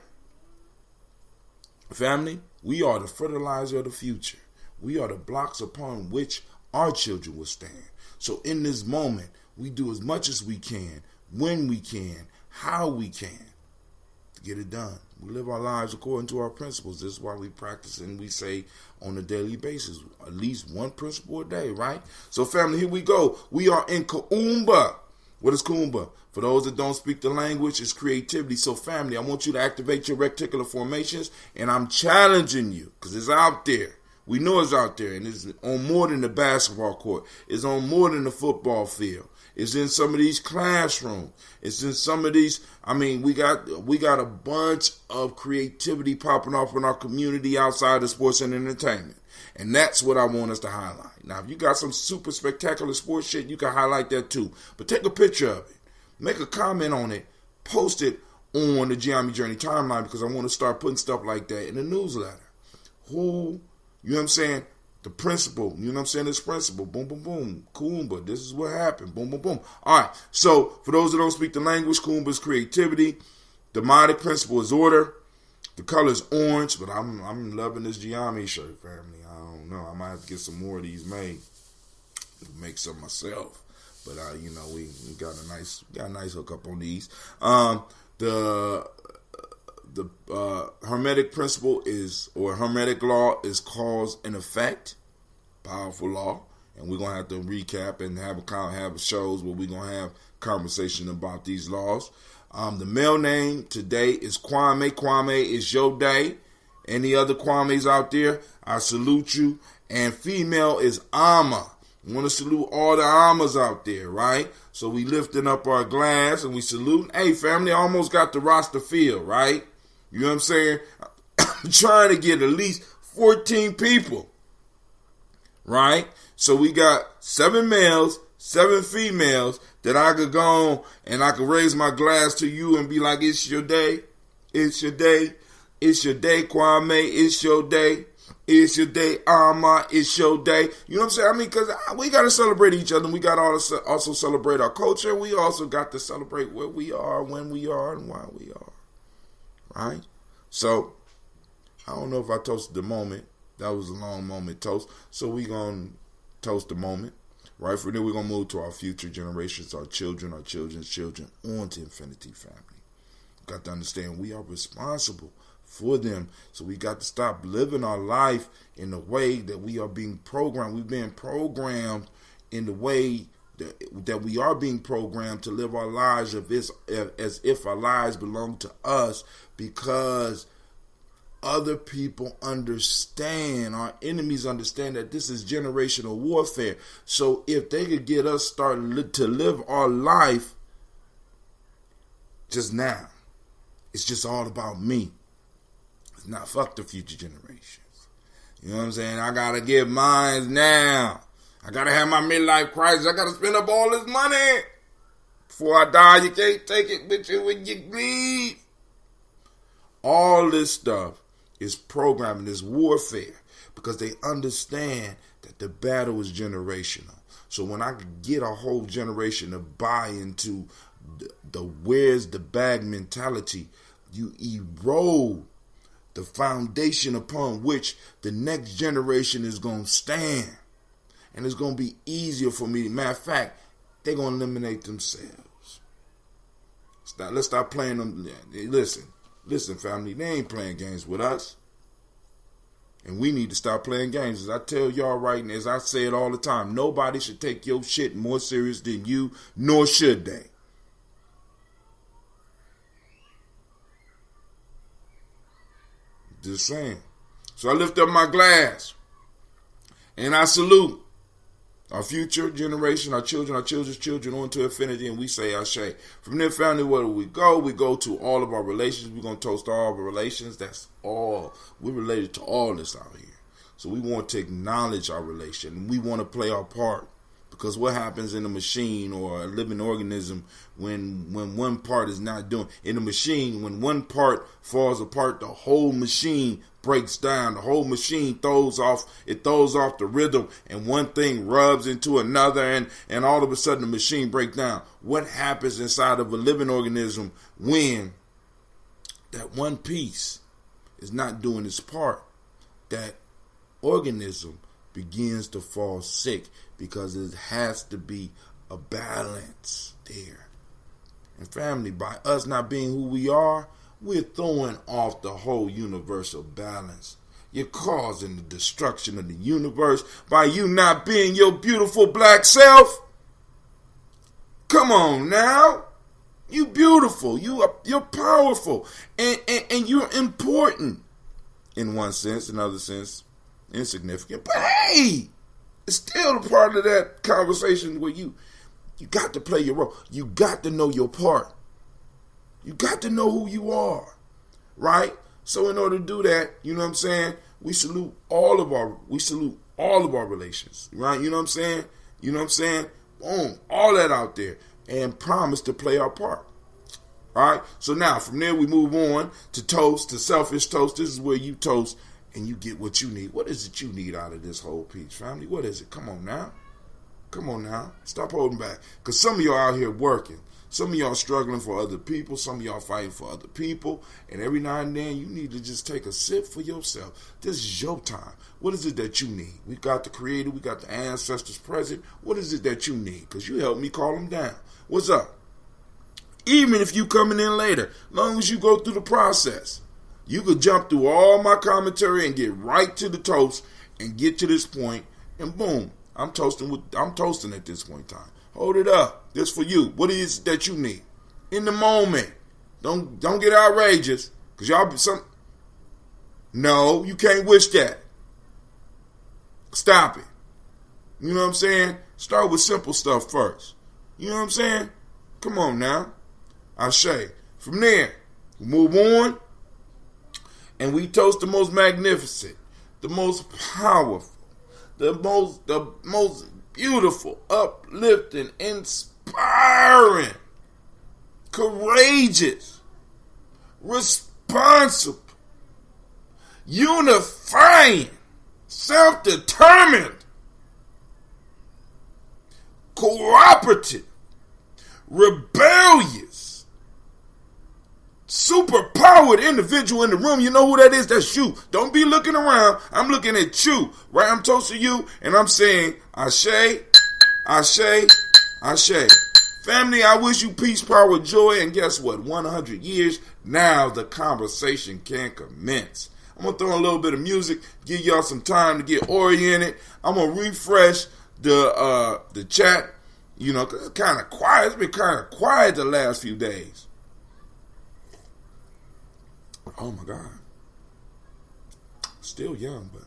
Family, we are the fertilizer of the future. We are the blocks upon which our children will stand. So in this moment, we do as much as we can, when we can, how we can, to get it done. We live our lives according to our principles. This is why we practice and we say on a daily basis, at least one principle a day, right? So family, here we go. We are in Kuumba. What is Kuumba? For those that don't speak the language, it's creativity. So family, I want you to activate your reticular formations, and I'm challenging you because it's out there. We know it's out there, and it's on more than the basketball court. It's on more than the football field. It's in some of these classrooms. It's in some of these. I mean, we got a bunch of creativity popping off in our community outside of sports and entertainment. And that's what I want us to highlight. Now, if you got some super spectacular sports shit, you can highlight that too. But take a picture of it. Make a comment on it. Post it on the Gye-Nyame Journey timeline because I want to start putting stuff like that in the newsletter. You know what I'm saying? The principle, you know what I'm saying? This principle, boom, boom, boom, Kuumba, this is what happened, boom, boom, boom. All right, so for those that don't speak the language, Kuumba is creativity. The demonic principle is order. The color is orange, but I'm loving this Gye-Nyame shirt, family. I don't know, I might have to get some more of these made to make some myself. But you know, we got a nice hookup on these. The Hermetic principle is, or Hermetic law is cause and effect. Powerful law. And we're going to have to recap and have shows where we're going to have conversation about these laws. The male name today is Kwame. Kwame is your day. Any other Kwames out there, I salute you. And female is Ama. I want to salute all the Amas out there, right? So we lifting up our glass and we salute. Hey, family, I almost got the roster filled, right? You know what I'm saying? I'm trying to get at least 14 people, right? So we got 7 males, 7 females that I could go on and I could raise my glass to you and be like, it's your day. It's your day. It's your day, Kwame. It's your day. It's your day, Ama. It's your day. You know what I'm saying? I mean, because we got to celebrate each other. And we got to also celebrate our culture. We also got to celebrate where we are, when we are, and why we are. Right? So, I don't know if I toasted the moment. That was a long moment toast. So, we going to toast the moment. Right? From there, we're going to move to our future generations, our children, our children's children, on to infinity, family. Got to understand we are responsible for them. So we got to stop living our life in the way that we are being programmed. We've been programmed in the way that we are being programmed to live our lives as if our lives belong to us, because other people understand, our enemies understand that this is generational warfare. So if they could get us started to live our life just now, it's just all about me. It's not fuck the future generations. You know what I'm saying? I got to get mine now. I got to have my midlife crisis. I got to spend up all this money. Before I die, you can't take it with you when you leave. All this stuff is programming, is warfare, because they understand that the battle is generational. So when I could get a whole generation to buy into the where's the bag mentality, you erode the foundation upon which the next generation is going to stand. And it's going to be easier for me. Matter of fact, they're going to eliminate themselves. Let's stop playing them. Listen, family, they ain't playing games with us. And we need to stop playing games. As I tell y'all right now, as I say it all the time, nobody should take your shit more serious than you, nor should they. Just saying. So I lift up my glass and I salute our future generation, our children, our children's children, on to infinity, and we say Ashe. From there, family, where do we go? We go to all of our relations. We're going to toast all of our relations. That's all. We're related to all this out here. So we want to acknowledge our relation. We want to play our part. Because what happens in a machine or a living organism when one part is not doing, in a machine, when one part falls apart, the whole machine breaks down. The whole machine throws off the rhythm, and one thing rubs into another, and all of a sudden the machine breaks down. What happens inside of a living organism when that one piece is not doing its part? That organism begins to fall sick, because it has to be a balance there. And family, by us not being who we are, we're throwing off the whole universal balance. You're causing the destruction of the universe by you not being your beautiful black self. Come on now. You beautiful. You're powerful. And you're important. In one sense, another sense, insignificant. But hey, it's still a part of that conversation where you got to play your role. You got to know your part. You got to know who you are, right? So in order to do that, you know what I'm saying, we salute all of our relations, right? You know what I'm saying? You know what I'm saying? Boom, all that out there, and promise to play our part. All right? So now from there we move on to toast, to selfish toast. This is where you toast and you get what you need. What is it you need out of this whole piece, family? What is it? Come on now. Come on now. Stop holding back. Because some of y'all out here working. Some of y'all struggling for other people. Some of y'all fighting for other people. And every now and then you need to just take a sip for yourself. This is your time. What is it that you need? We got the Creator. We got the ancestors present. What is it that you need? Because you helped me call them down. What's up? Even if you coming in later, long as you go through the process. You could jump through all my commentary and get right to the toast and get to this point, and boom, I'm toasting at this point in time. Hold it up. This for you. What is it that you need? In the moment. Don't get outrageous. Cause y'all be some. No, you can't wish that. Stop it. You know what I'm saying? Start with simple stuff first. You know what I'm saying? Come on now. Ashe. From there, we move on. And we toast the most magnificent, the most powerful, the most beautiful, uplifting, inspiring, courageous, responsible, unifying, self-determined, cooperative, rebellious, super-powered individual in the room. You know who that is? That's you. Don't be looking around. I'm looking at you. Right? I'm toasting you, and I'm saying, Ashe, Ashe, Ashe. Family, I wish you peace, power, joy, and guess what? 100 years, now the conversation can commence. I'm going to throw a little bit of music, give y'all some time to get oriented. I'm going to refresh the chat. You know, cause it's kind of quiet. It's been kind of quiet the last few days. Oh my God. Still young, but.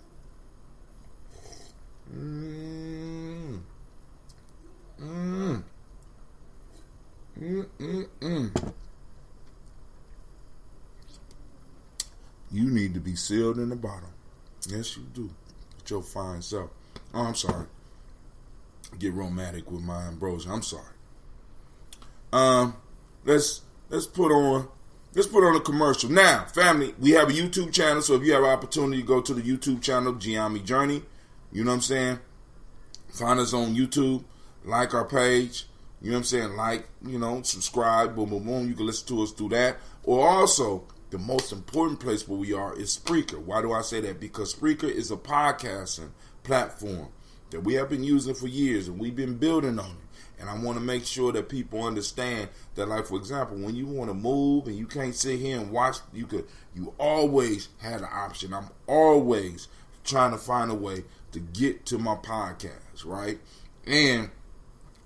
You need to be sealed in the bottom. Yes, you do. With your fine self. Oh, I'm sorry. Get romantic with my ambrosia. I'm sorry. Let's put on a commercial. Now, family, we have a YouTube channel, so if you have an opportunity, go to the YouTube channel, Gye-Nyame Journey. You know what I'm saying? Find us on YouTube. Like our page. You know what I'm saying? Like, subscribe, boom, boom, boom. You can listen to us through that. Or also, the most important place where we are is Spreaker. Why do I say that? Because Spreaker is a podcasting platform that we have been using for years, and we've been building on it. And I want to make sure that people understand that, like, for example, when you want to move and you can't sit here and watch, you always had an option. I'm always trying to find a way to get to my podcast, right? And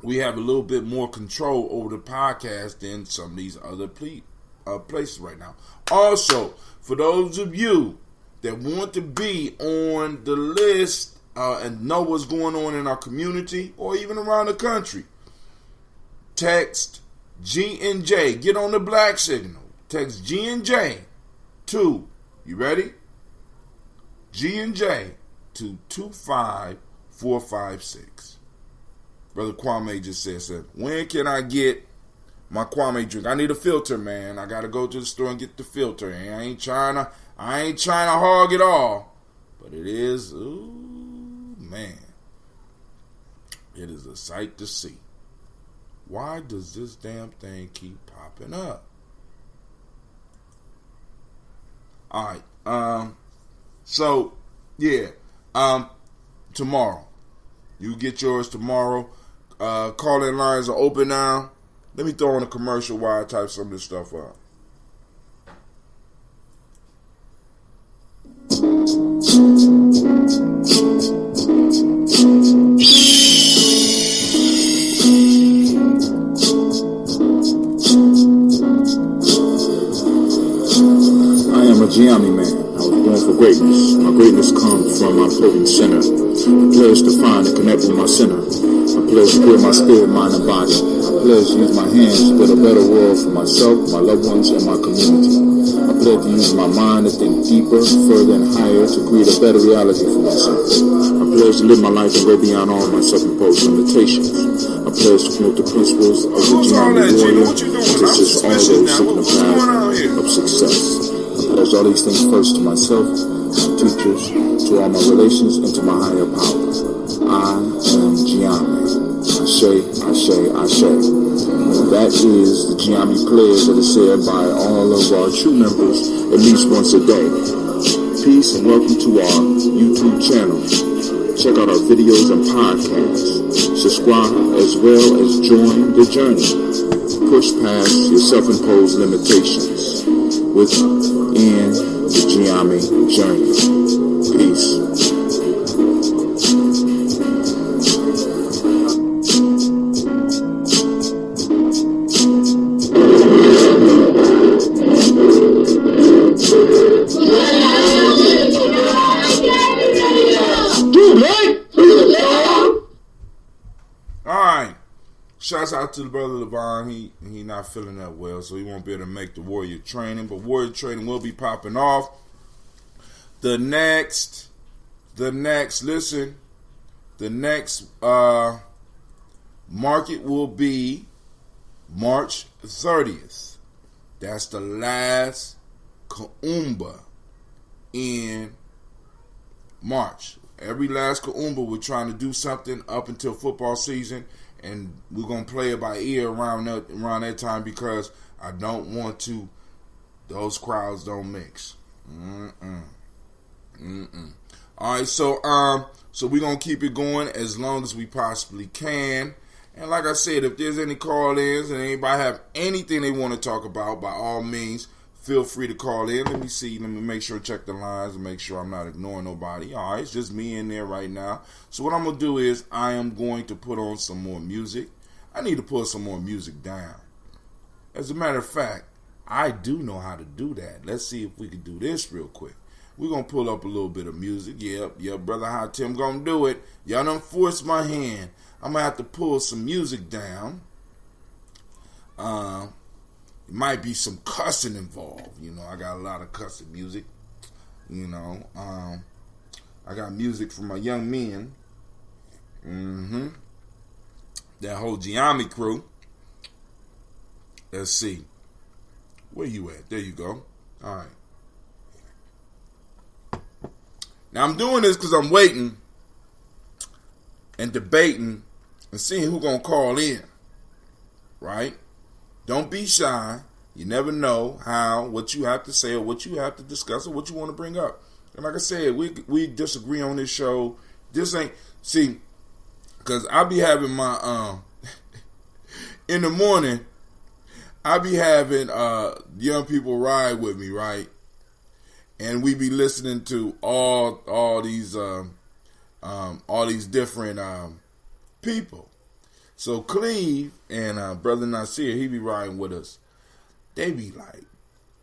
we have a little bit more control over the podcast than some of these other places right now. Also, for those of you that want to be on the list and know what's going on in our community or even around the country, text G&J. Get on the black signal. Text G&J to, you ready? G&J to 25456. Brother Kwame just said, when can I get my Kwame drink? I need a filter, man. I gotta go to the store and get the filter. And I ain't trying to hog it all. But it is, ooh, man. It is a sight to see. Why does this damn thing keep popping up? Alright, tomorrow. You get yours tomorrow. Call-in lines are open now. Let me throw in a commercial while I type some of this stuff up. I am a Gye-Nyame man. I was born for greatness. My greatness comes from my floating center. I pledge to find and connect with my center. I pledge to build my spirit, mind, and body. I pledge to use my hands to build a better world for myself, my loved ones, and my community. I pledge to use my mind to think deeper, further, and higher to create a better reality for myself. I pledge to live my life and go beyond all my self-imposed limitations. I pledge to promote the principles of the Gye-Nyame warrior and to assist all those seeking the path of success. I pledge all these things first to myself, to teachers, to all my relations, and to my higher power. I am Gye-Nyame. Ashe, Ashe, Ashe. And that is the Gye-Nyame pledge that is said by all of our true members at least once a day. Peace and welcome to our YouTube channel. Check out our videos and podcasts. Subscribe as well as join the journey. Push past your self-imposed limitations within the Gye-Nyame journey. Peace. out to the brother Levon. He not feeling that well, so he won't be able to make the Warrior training. But Warrior training will be popping off. The next market will be March 30th. That's the last Kuumba in March. Every last Kuumba, we're trying to do something up until football season, and we're going to play it by ear around that time because I don't want to, those crowds don't mix. All right, so we're going to keep it going as long as we possibly can. And like I said, if there's any call-ins and anybody have anything they want to talk about, by all means, feel free to call in. Let me make sure, check the lines and make sure I'm not ignoring nobody. All right, it's just me in there right now. So what I'm going to do is I am going to put on some more music. I need to put some more music down. As a matter of fact, I do know how to do that. Let's see if we can do this real quick. We're going to pull up a little bit of music. Yep, brother High Tim going to do it. Y'all done forced my hand. I'm going to have to pull some music down. Might be some cussing involved. I got a lot of cussing music. I got music from my young men. That whole Gye-Nyame crew. Let's see. Where you at? There you go. All right. Now I'm doing this because I'm waiting and debating and seeing who's going to call in. Right? Don't be shy. You never know what you have to say or what you have to discuss or what you want to bring up. And like I said, we disagree on this show. This ain't, see, because I be having my, in the morning, I be having young people ride with me, right? And we be listening to all these different people. So Cleve and Brother Nasir, he be riding with us. They be like,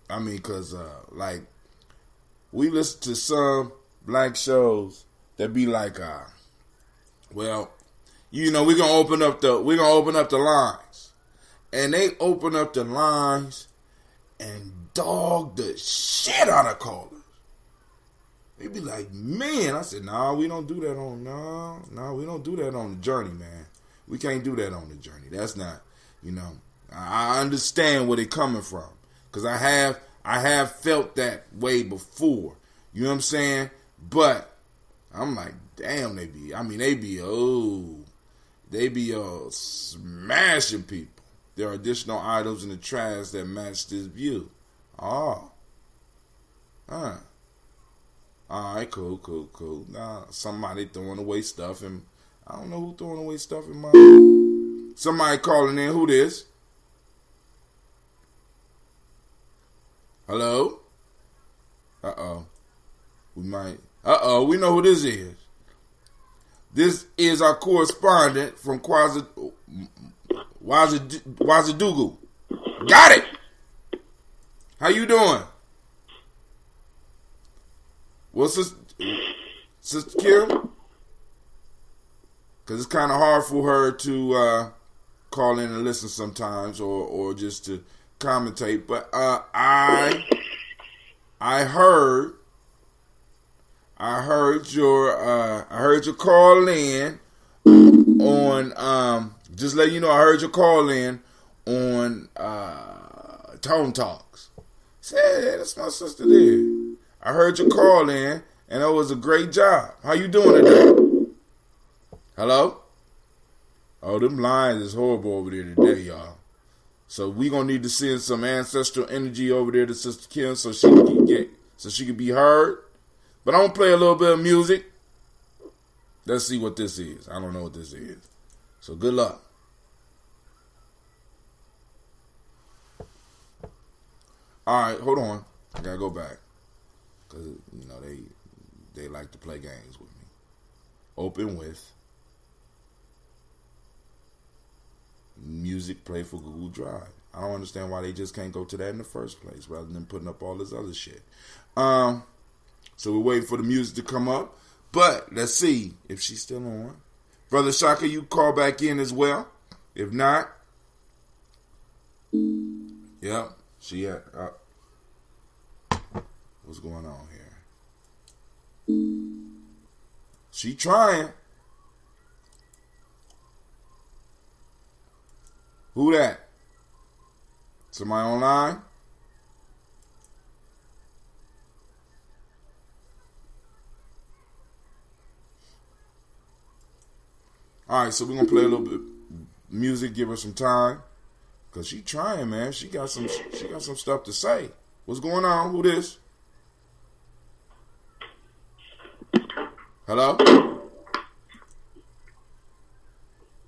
because we listen to some black shows that be like, we're gonna open up the lines, and they open up the lines and dog the shit out of callers. They be like, man, I said, nah, we don't do that we don't do that on the journey, man. We can't do that on the journey. That's not, I understand where they're coming from. Because I have felt that way before. You know what I'm saying? But I'm like, damn, they be smashing people. There are additional items in the trash that match this view. Oh. All right, cool. Now, somebody throwing away stuff, and I don't know who throwing away stuff in my... Somebody calling in. Who this? Hello? We know who this is. This is our correspondent from Wazadugu. Got it! How you doing? What's this? Sister Kim? Because it's kind of hard for her to call in and listen sometimes, or just to commentate. But I heard your call in on just let you know, I heard your call in on Tone Talks. Say, that's my sister there. I heard your call in, and it was a great job. How you doing today? Hello? Oh, them lines is horrible over there today, y'all. So we gonna need to send some ancestral energy over there to Sister Kim so she can be heard. But I'm gonna play a little bit of music. Let's see what this is. I don't know what this is. So good luck. All right, hold on. I gotta go back because they like to play games with me. Open with music play for Google Drive. I don't understand why they just can't go to that in the first place rather than putting up all this other shit. So we're waiting for the music to come up. But let's see if she's still on. Brother Shaka, you call back in as well. If not, Yep. She had. What's going on here? She trying. Who that? Somebody online? All right, so we're gonna play a little bit of music, give her some time, cause she trying, man. She got some stuff to say. What's going on? Who this? Hello?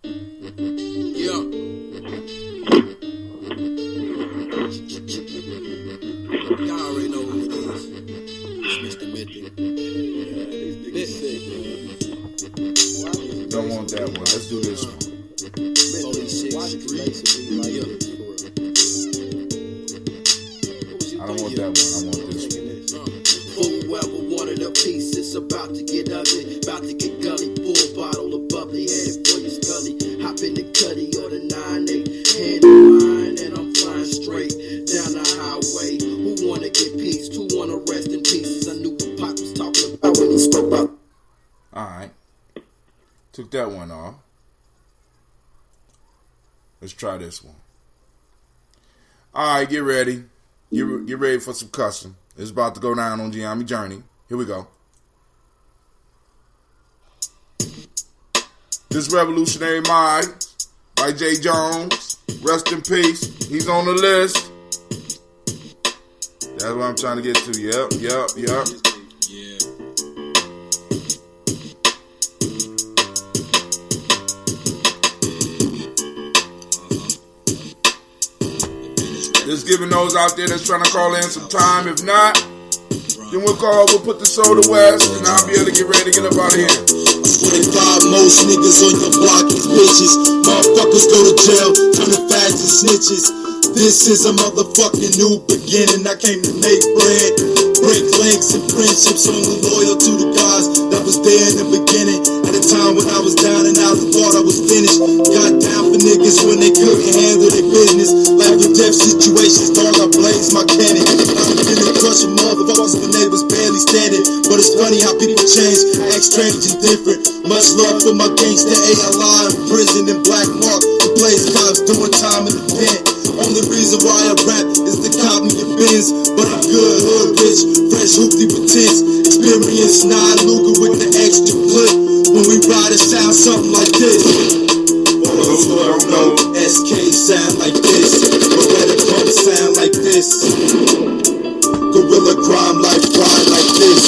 Yeah. Y'all already know who it is. It's Mr. Mythic. Don't want that one. Let's do this one. I don't want that one. I want this one. Whoever wanted a piece, it's about to get ugly, about to get gully. Full bottle of bubbly, headed for your scully. Hop in the cutty or the 9-8, hand in mine, and I'm flying straight down the highway. Who wanna get peace? Who wanna rest in pieces? I knew what Pop was talking about when he spoke about. All right. Took that one off. Let's try this one. All right, get ready. Get ready for some custom. It's about to go down on Gye-Nyame Journey. Here we go. This Revolutionary Mind by J. Jones. Rest in peace. He's on the list. That's what I'm trying to get to. Yep. Yeah. Just giving those out there that's trying to call in some time. If not, then we'll put the show to West, and I'll be able to get ready to get up out of here. 25 most niggas on your block is bitches. Motherfuckers go to jail, turning fags and snitches. This is a motherfucking new beginning. I came to make bread, break links and friendships. Only loyal to the guys that was there in the beginning. At a time when I was down and out and thought I was finished. Got down for niggas when they couldn't handle their business. Life and death situations, dog, I blaze my cannon. I'm feeling crushing motherfuckers when they was barely standing. But it's funny how people change, act strange and different. Much love for my gangster ALI in prison and Black Mark, who plays cops doing time in the pen. Only reason why I rap is the cop me your Benz. But I'm good, hood rich, fresh hoopty with tents. Experience 9 Luger with the extra clip. When we ride it sound something like this. For those who don't know, SK sound like this. Beretta pump sound like this. Gorilla crime like ride like this.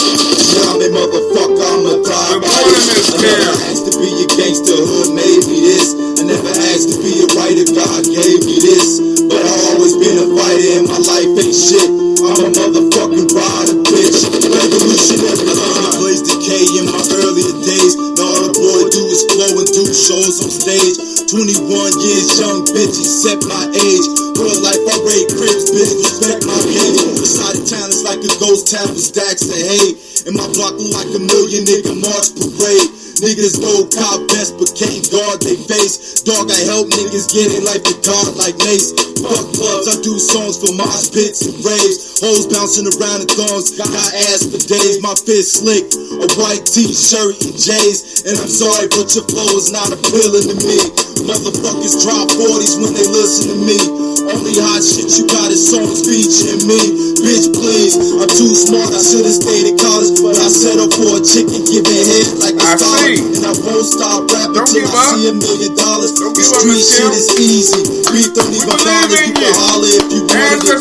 Gye-Nyame motherfucker, I'ma die by this. I never asked to be a gangster, hood made me this. I never asked to be a writer, God gave me this. But I always been a fighter and my life ain't shit. I'm a motherfucking rider, bitch. Revolutionary mind. Blaze the K in my earlier days. Now all the boy do is flow and do shows on stage. 21 years young, bitch, accept my age. Real life, I rate cribs, bitch, respect my game. Decided talents like a ghost town with stacks of hay. And my block look like a million nigga march parade. Niggas go cop best but can't guard they face. Dog, I help niggas get in life with God like Mace. Fuck clubs, I do songs for mosh pits and raves. Hoes bouncing around in thongs, got ass for days. My fist slick, a white t-shirt and J's. And I'm sorry, but your flow is not appealing to me. Motherfuckers drop 40s when they listen to me. Only hot shit you got is songs featuring me. Bitch, please, I'm too smart, I should've stayed in college. But I settled for a chicken giving head like a star. And I won't stop rapping till I see $1 million. The street shit is easy. Beef don't even bother. You can holler if you want it.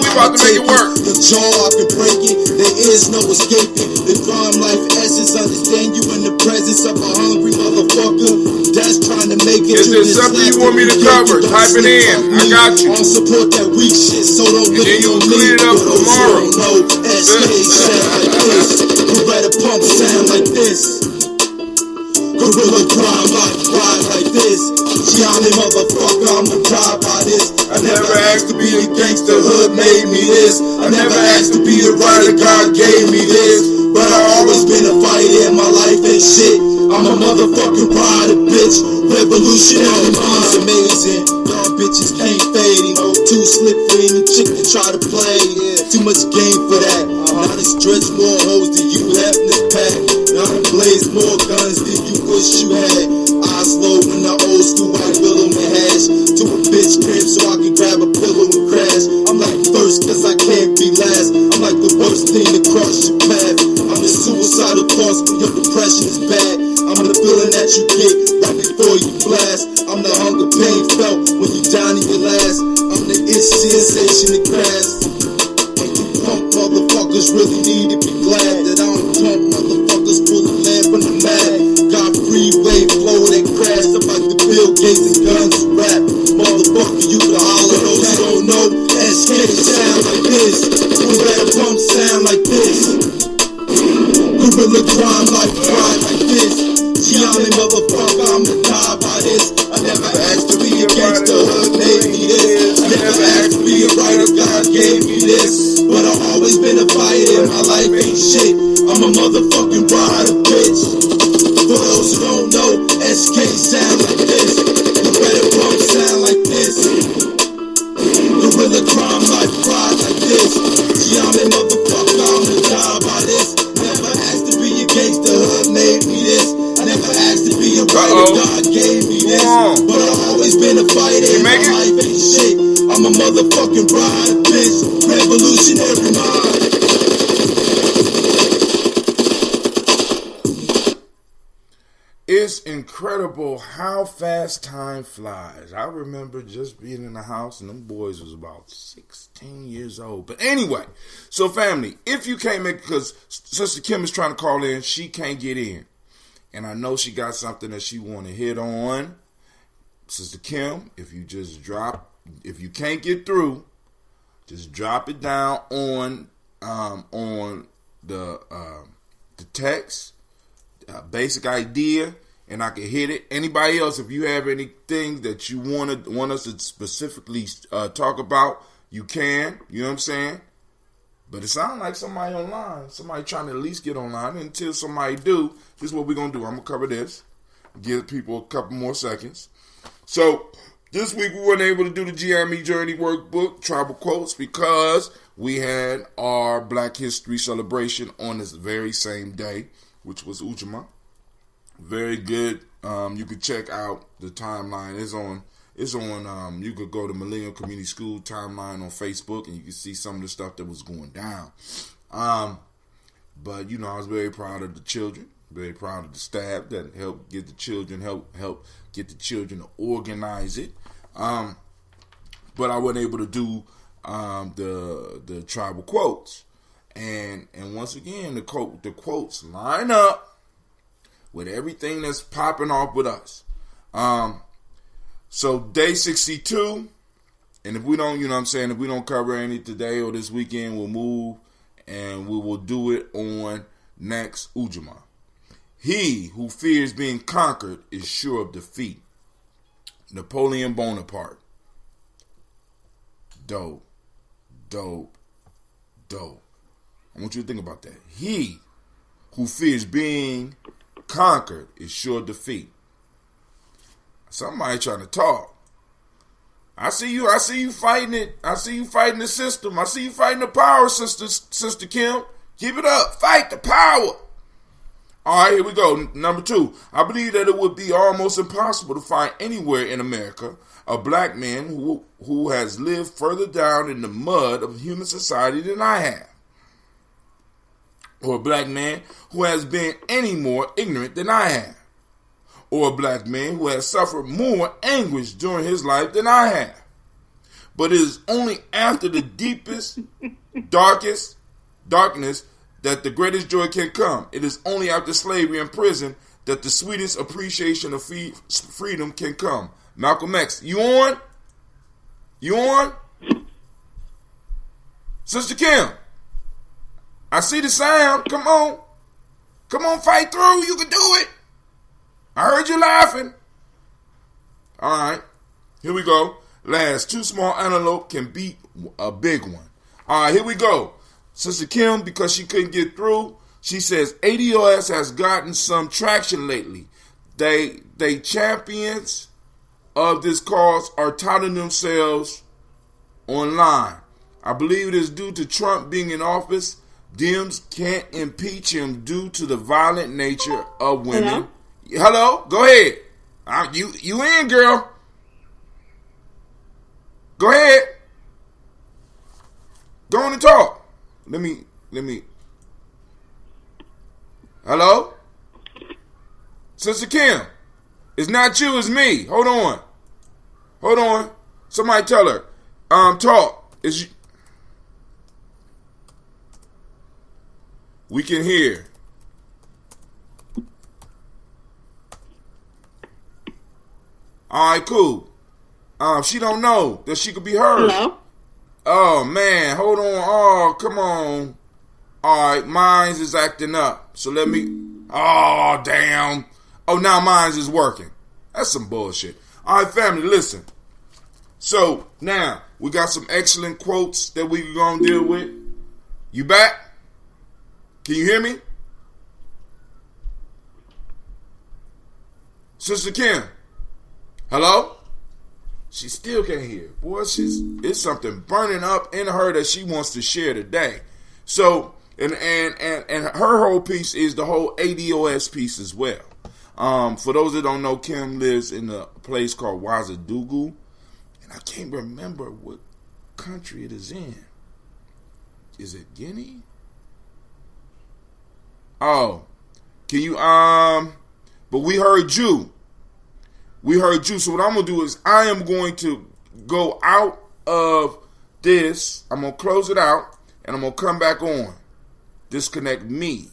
We about to make it work. The jaw, I can break it. There is no escaping. The crime life essence. Understand you in the presence of a hungry motherfucker that's trying to make it. Is there something you want me to cover? Type it in. I got you. I'll support that weak shit, so don't look then you on clean me. it up tomorrow. No, SK sound like this. Beretta pump sound like this. Gorilla crime like ride like this. Gye-Nyame motherfucker, I'ma die by this. I never asked to be a gangster, hood made me this. I never asked to be a writer, God gave me this. But I always been a fighter and my life ain't shit. I'm a motherfucking rider, bitch. Revolutionary mind's amazing. Y'all bitches can't fade him. too slippery and the chick to try to play. Too much game for that. Now they stretch more hoes than you have in this pack. Now they blaze more guns than you wish you had. Eyes low when the old school white willow and hash. To a bitch crib so I can grab a pillow and crash. I'm like first cause I can't be last. I'm like the worst thing to cross your path. I'm the suicidal thoughts when your depression is bad. I'm the feeling that you get right before you blast. I'm the hunger pain felt when you down in your last. I'm the itch sensation that crash. And you punk motherfuckers really need to be glad that I don't pump motherfuckers full of land from the mad. Got freeway flow that crash. I'm like the Bill Gates and guns rap. Motherfucker, you can holler those who don't know. SK sound like this. You better pump sound like this. Gorilla crime like pride like this. Gye-Nyame motherfucker, I'ma die by this. I never asked to be a gangster, hood made me this. I never asked to be a writer, God gave me this. But I've always been a fighter, my life ain't shit. I'm a motherfucking rider, bitch. For those who don't know, SK sound like this. You better pump sound like this. Gorilla crime like pride like this. Gye-Nyame motherfucker, I'ma die by this. Never asked to be a gangster, hood made me this. I never asked to be a writer, God gave me this. But I've always been a fighter, my life ain't shit. I'm a motherfucking rider, bitch. Revolutionary mind. It's incredible how fast time flies. I remember just being in the house and them boys was about 16 years old. But anyway, so family, if you can't make it, because Sister Kim is trying to call in, she can't get in. And I know she got something that she want to hit on. Sister Kim, if you can't get through, just drop it down on the text, basic idea, and I can hit it. Anybody else, if you have anything that you want us to specifically talk about, you can. You know what I'm saying? But it sounds like somebody online, somebody trying to at least get online. Until somebody do, this is what we're going to do. I'm going to cover this, give people a couple more seconds. So this week we weren't able to do the Gye-Nyame Journey Workbook, Tribal Quotes, because we had our Black History celebration on this very same day, which was Ujima. Very good. You can check out the timeline. It's on. You could go to Millennium Community School timeline on Facebook, and you can see some of the stuff that was going down. But I was very proud of the children, very proud of the staff that helped get the children help get the children to organize it. But I wasn't able to do the tribal quotes, and once again the quotes line up with everything that's popping off with us. So day 62, and if we don't, if we don't cover any today or this weekend, we'll move and we will do it on next Ujima. He who fears being conquered is sure of defeat. Napoleon Bonaparte. Dope. I want you to think about that. He who fears being conquered is sure defeat. Somebody trying to talk. I see you fighting it. I see you fighting the system. I see you fighting the power, Sister Kim. Keep it up. Fight the power. All right, here we go. Number 2. I believe that it would be almost impossible to find anywhere in America a black man who has lived further down in the mud of human society than I have. Or a black man who has been any more ignorant than I have. Or a black man who has suffered more anguish during his life than I have. But it is only after the deepest, darkest darkness that the greatest joy can come. It is only after slavery and prison that the sweetest appreciation of freedom can come. Malcolm X, you on? You on? Sister Kim, I see the sound. Come on. Come on, fight through. You can do it. I heard you laughing. All right. Here we go. Last, 2 small antelope can beat a big one. All right, here we go. Sister Kim, because she couldn't get through, she says ADOS has gotten some traction lately. They champions of this cause are touting themselves online. I believe it is due to Trump being in office. Dems can't impeach him due to the violent nature of women. Hello? Go ahead. You in, girl. Go ahead. Go on and talk. Let me. Hello? Sister Kim. It's not you, it's me. Hold on. Somebody tell her. Talk. It's you. We can hear. Alright, cool. She don't know that she could be heard. Hello? Oh, man. Hold on. Oh, come on. Alright, mine's is acting up. So let me... Oh, damn. Oh, now mine's is working. That's some bullshit. Alright, family, listen. So, now, we got some excellent quotes that we're going to deal with. You back? Can you hear me? Sister Kim? Hello? She still can't hear. Boy, it's something burning up in her that she wants to share today. So, and her whole piece is the whole ADOS piece as well. For those that don't know, Kim lives in a place called Ouagadougou, and I can't remember what country it is in. Is it Guinea? Oh, can you, but we heard you. So what I'm going to do is I am going to go out of this. I'm going to close it out and I'm going to come back on. Disconnect me.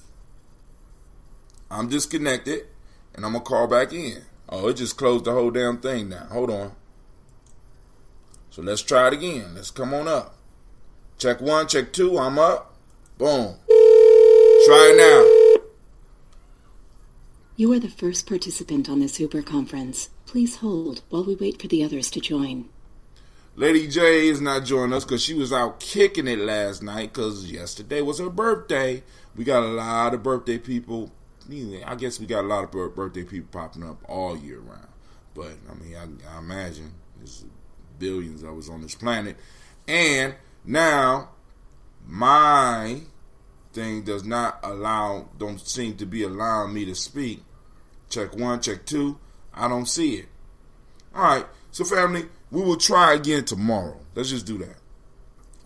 I'm disconnected and I'm going to call back in. Oh, it just closed the whole damn thing now. Hold on. So let's try it again. Let's come on up. Check 1, check 2. I'm up. Boom. Try it now. You are the first participant on this Uber conference. Please hold while we wait for the others to join. Lady J is not joining us because she was out kicking it last night because yesterday was her birthday. We got a lot of birthday people. I guess we got a lot of birthday people popping up all year round. But, I mean, I imagine there's billions of us on this planet. And now, my thing don't seem to be allowing me to speak. Check 1, check 2. I don't see it. All right. So, family, we will try again tomorrow. Let's just do that.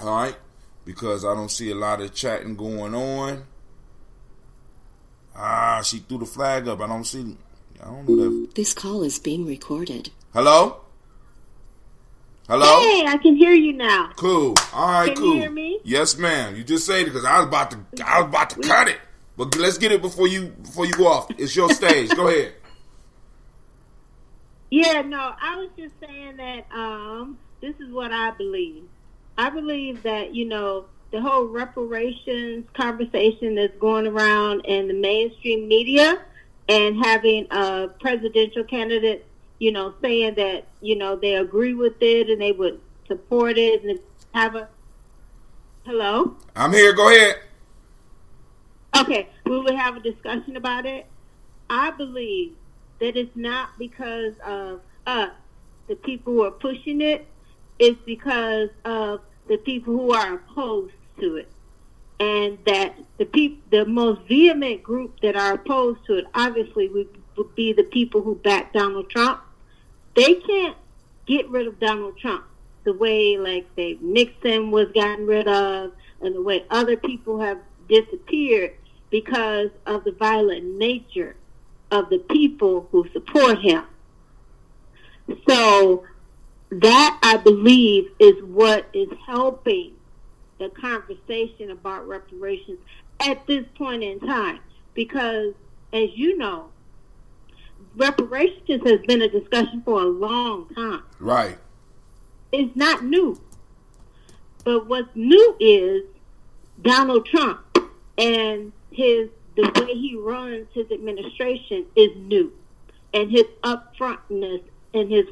All right. Because I don't see a lot of chatting going on. She threw the flag up. I don't know that. This call is being recorded. Hello? Hello? Hey, I can hear you now. Cool. All right, cool. Can you hear me? Yes, ma'am. You just said it because I was about to cut it. But let's get it before you go off. It's your stage. Go ahead. Yeah, no, I was just saying that this is what I believe. I believe that, the whole reparations conversation that's going around in the mainstream media and having a presidential candidate, saying that, they agree with it and they would support it and have a... Hello? I'm here. Go ahead. Okay, we would have a discussion about it. I believe that it's not because of us, the people who are pushing it. It's because of the people who are opposed to it. And that the most vehement group that are opposed to it, obviously, would be the people who back Donald Trump. They can't get rid of Donald Trump the way, Nixon was gotten rid of and the way other people have disappeared because of the violent nature of the people who support him. So that, I believe, is what is helping the conversation about reparations at this point in time. Because, as you know, reparations has been a discussion for a long time. Right. It's not new. But what's new is Donald Trump and the way he runs his administration is new, and his upfrontness and his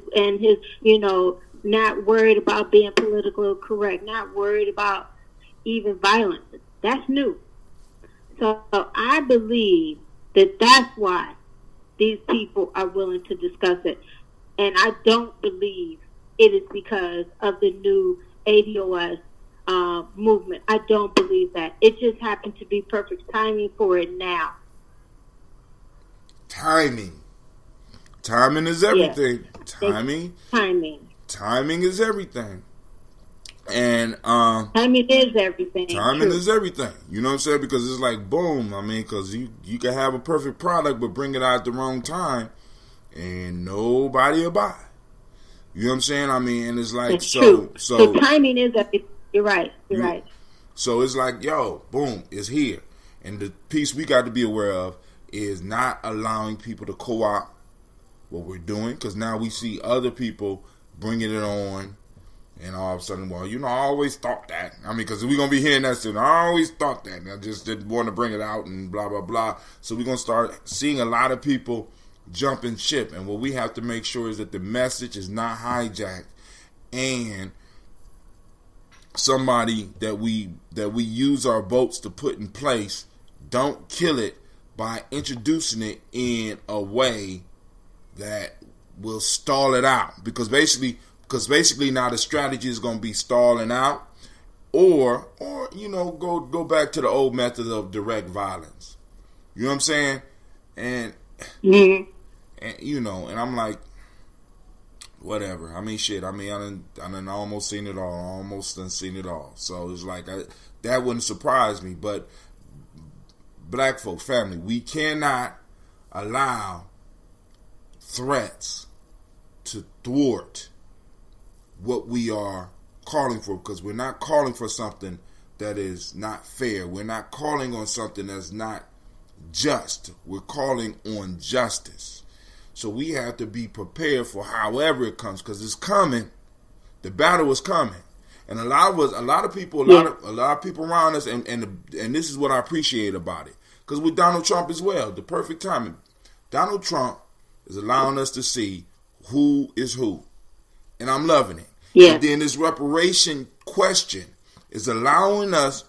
not worried about being politically correct, not worried about even violence. That's new. So I believe that that's why these people are willing to discuss it, and I don't believe it is because of the new ADOS movement. I don't believe that. It just happened to be perfect timing for it now. Timing is everything. Timing is everything. And timing is everything. Timing is everything. You know what I'm saying? Because it's like boom. I mean, because you can have a perfect product, but bring it out at the wrong time, and nobody will buy. You know what I'm saying? I mean, and it's like so timing is everything. You're right. You're right. So it's like, yo, boom, it's here. And the piece we got to be aware of is not allowing people to co-opt what we're doing, because now we see other people bringing it on, and all of a sudden, well, I always thought that. I mean, because we're going to be hearing that soon. I always thought that, and I just didn't want to bring it out and blah, blah, blah. So we're going to start seeing a lot of people jumping ship, and what we have to make sure is that the message is not hijacked, and somebody that we use our votes to put in place don't kill it by introducing it in a way that will stall it out, because basically now the strategy is going to be stalling out, or go back to the old method of direct violence. You know what I'm saying? And and I'm like, whatever. I mean, shit. I mean, I done almost seen it all. So it's like that wouldn't surprise me. But black folk, family, we cannot allow threats to thwart what we are calling for, because we're not calling for something that is not fair. We're not calling on something that's not just. We're calling on justice. So we have to be prepared for however it comes, because it's coming. The battle is coming, and a lot of people around us, and this is what I appreciate about it, because with Donald Trump as well, the perfect timing. Donald Trump is allowing us to see who is who, and I'm loving it. Yeah. And then this reparation question is allowing us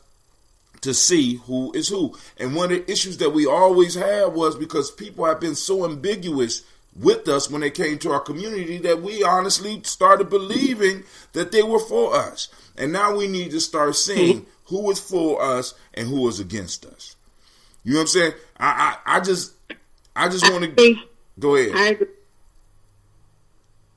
to see who is who. And one of the issues that we always had was because people have been so ambiguous with us when they came to our community that we honestly started believing that they were for us. And now we need to start seeing who is for us and who is against us. You know what I'm saying? I just want to go ahead. I agree.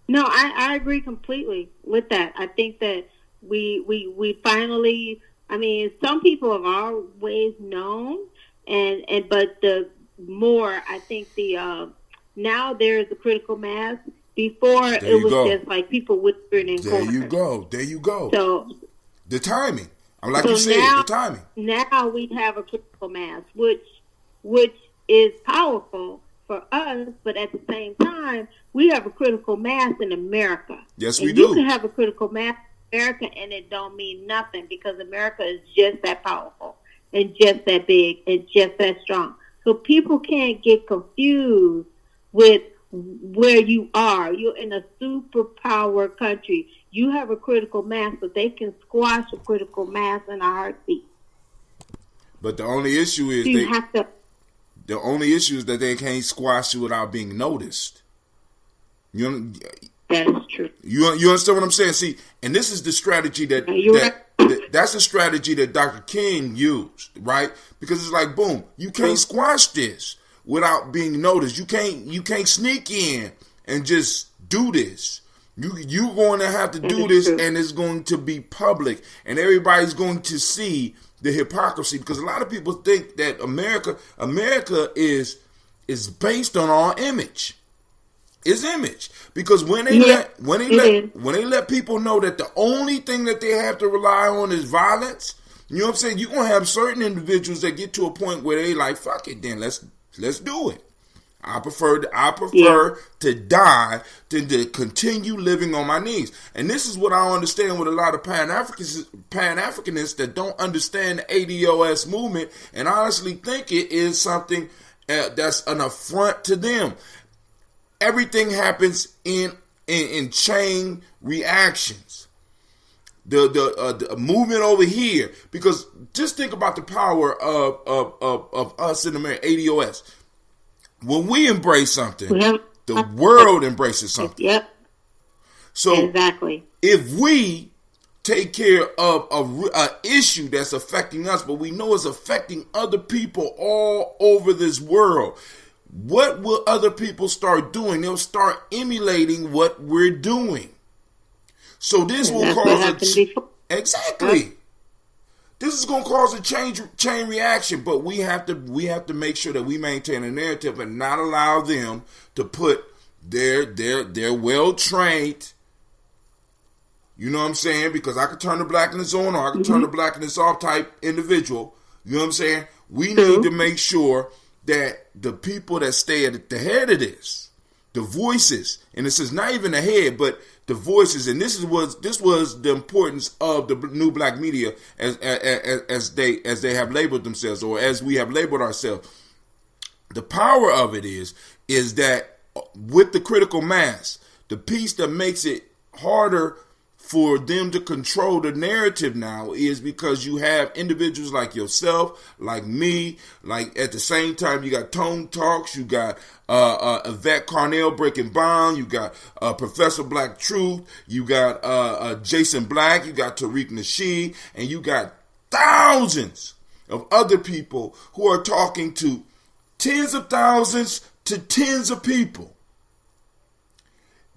No, I agree completely with that. I think that we finally, I mean, some people have always known, but the more, I think now there's a critical mass. Before it was just like people whispering in corners. There you go. So the timing. I'm like you said, the timing. Now we have a critical mass, which is powerful for us, but at the same time, we have a critical mass in America. Yes, we do. do. You can have a critical mass in America, and it don't mean nothing, because America is just that powerful and just that big and just that strong. So people can't get confused with where you are. You're in a superpower country. You have a critical mass, but they can squash a critical mass in a heartbeat. But the only issue is the only issue is that they can't squash you without being noticed. That is true. You understand what I'm saying? See, and this is the strategy that's the strategy that Dr. King used, right? Because it's like, boom, you can't squash this without being noticed. You can't sneak in and just do this. You're going to have to do this, and it's going to be public, and everybody's going to see the hypocrisy, because a lot of people think that America is based on our image. It's image, because when they let people know that the only thing that they have to rely on is violence, you know what I'm saying? You're gonna have certain individuals that get to a point where they like, fuck it, then let's do it. I prefer to die than to continue living on my knees. And this is what I understand with a lot of Pan-Africanists that don't understand the ADOS movement and honestly think it is something that's an affront to them. Everything happens in chain reactions. The movement over here, because just think about the power of us in America, ADOS. When we embrace something, the world embraces something. Yep. So exactly, if we take care of a issue that's affecting us, but we know it's affecting other people all over this world. What will other people start doing? They'll start emulating what we're doing. So this will cause exactly. This is going to cause a chain reaction, but we have to make sure that we maintain a narrative and not allow them to put their well-trained, you know what I'm saying? Because I could turn the blackness on or I could turn the blackness off type individual. You know what I'm saying? We need to make sure that the people that stay at the head of this, the voices, and this is not even the head, but the voices, and this was the importance of the new black media as they have labeled themselves, or as we have labeled ourselves. The power of it is that with the critical mass, the piece that makes it harder for them to control the narrative now is because you have individuals like yourself, like me, like at the same time you got Tone Talks, you got Yvette Carnell Breaking Bond, you got Professor Black Truth, you got Jason Black, you got Tariq Nasheed, and you got thousands of other people who are talking to tens of thousands to tens of people.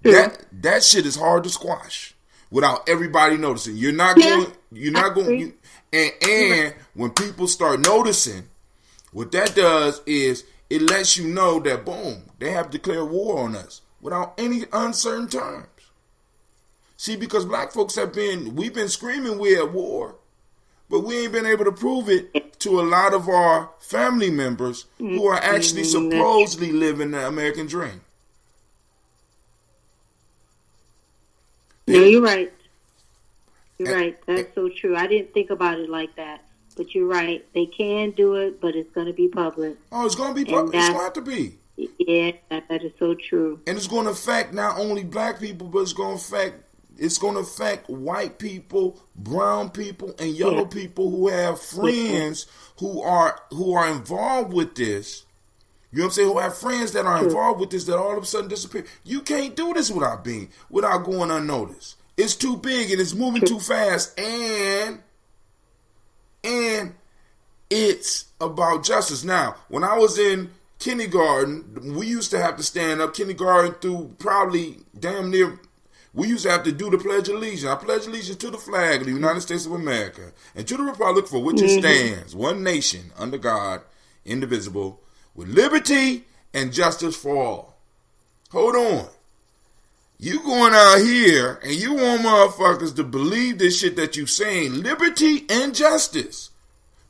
That shit is hard to squash without everybody noticing. And when people start noticing, what that does is it lets you know that, boom, they have declared war on us without any uncertain terms. See, because black folks we've been screaming we're at war, but we ain't been able to prove it to a lot of our family members who are actually supposedly living the American dream. No, you're right. You're right. That's so true. I didn't think about it like that. But you're right. They can do it, but it's going to be public. Oh, it's going to be public. It's going to have to be. Yeah, that is so true. And it's going to affect not only black people, but it's going to affect white people, brown people, and yellow people who have friends who are involved with this. You know what I'm saying? Who have friends that are involved with this that all of a sudden disappear. You can't do this without going unnoticed. It's too big and it's moving too fast, and it's about justice. Now, when I was in kindergarten, we used to have to stand up kindergarten through probably damn near. We used to have to do the Pledge of Allegiance. I pledge allegiance to the flag of the United States of America and to the republic for which it stands, one nation under God, indivisible, with liberty and justice for all. Hold on. You going out here and you want motherfuckers to believe this shit that you saying, liberty and justice.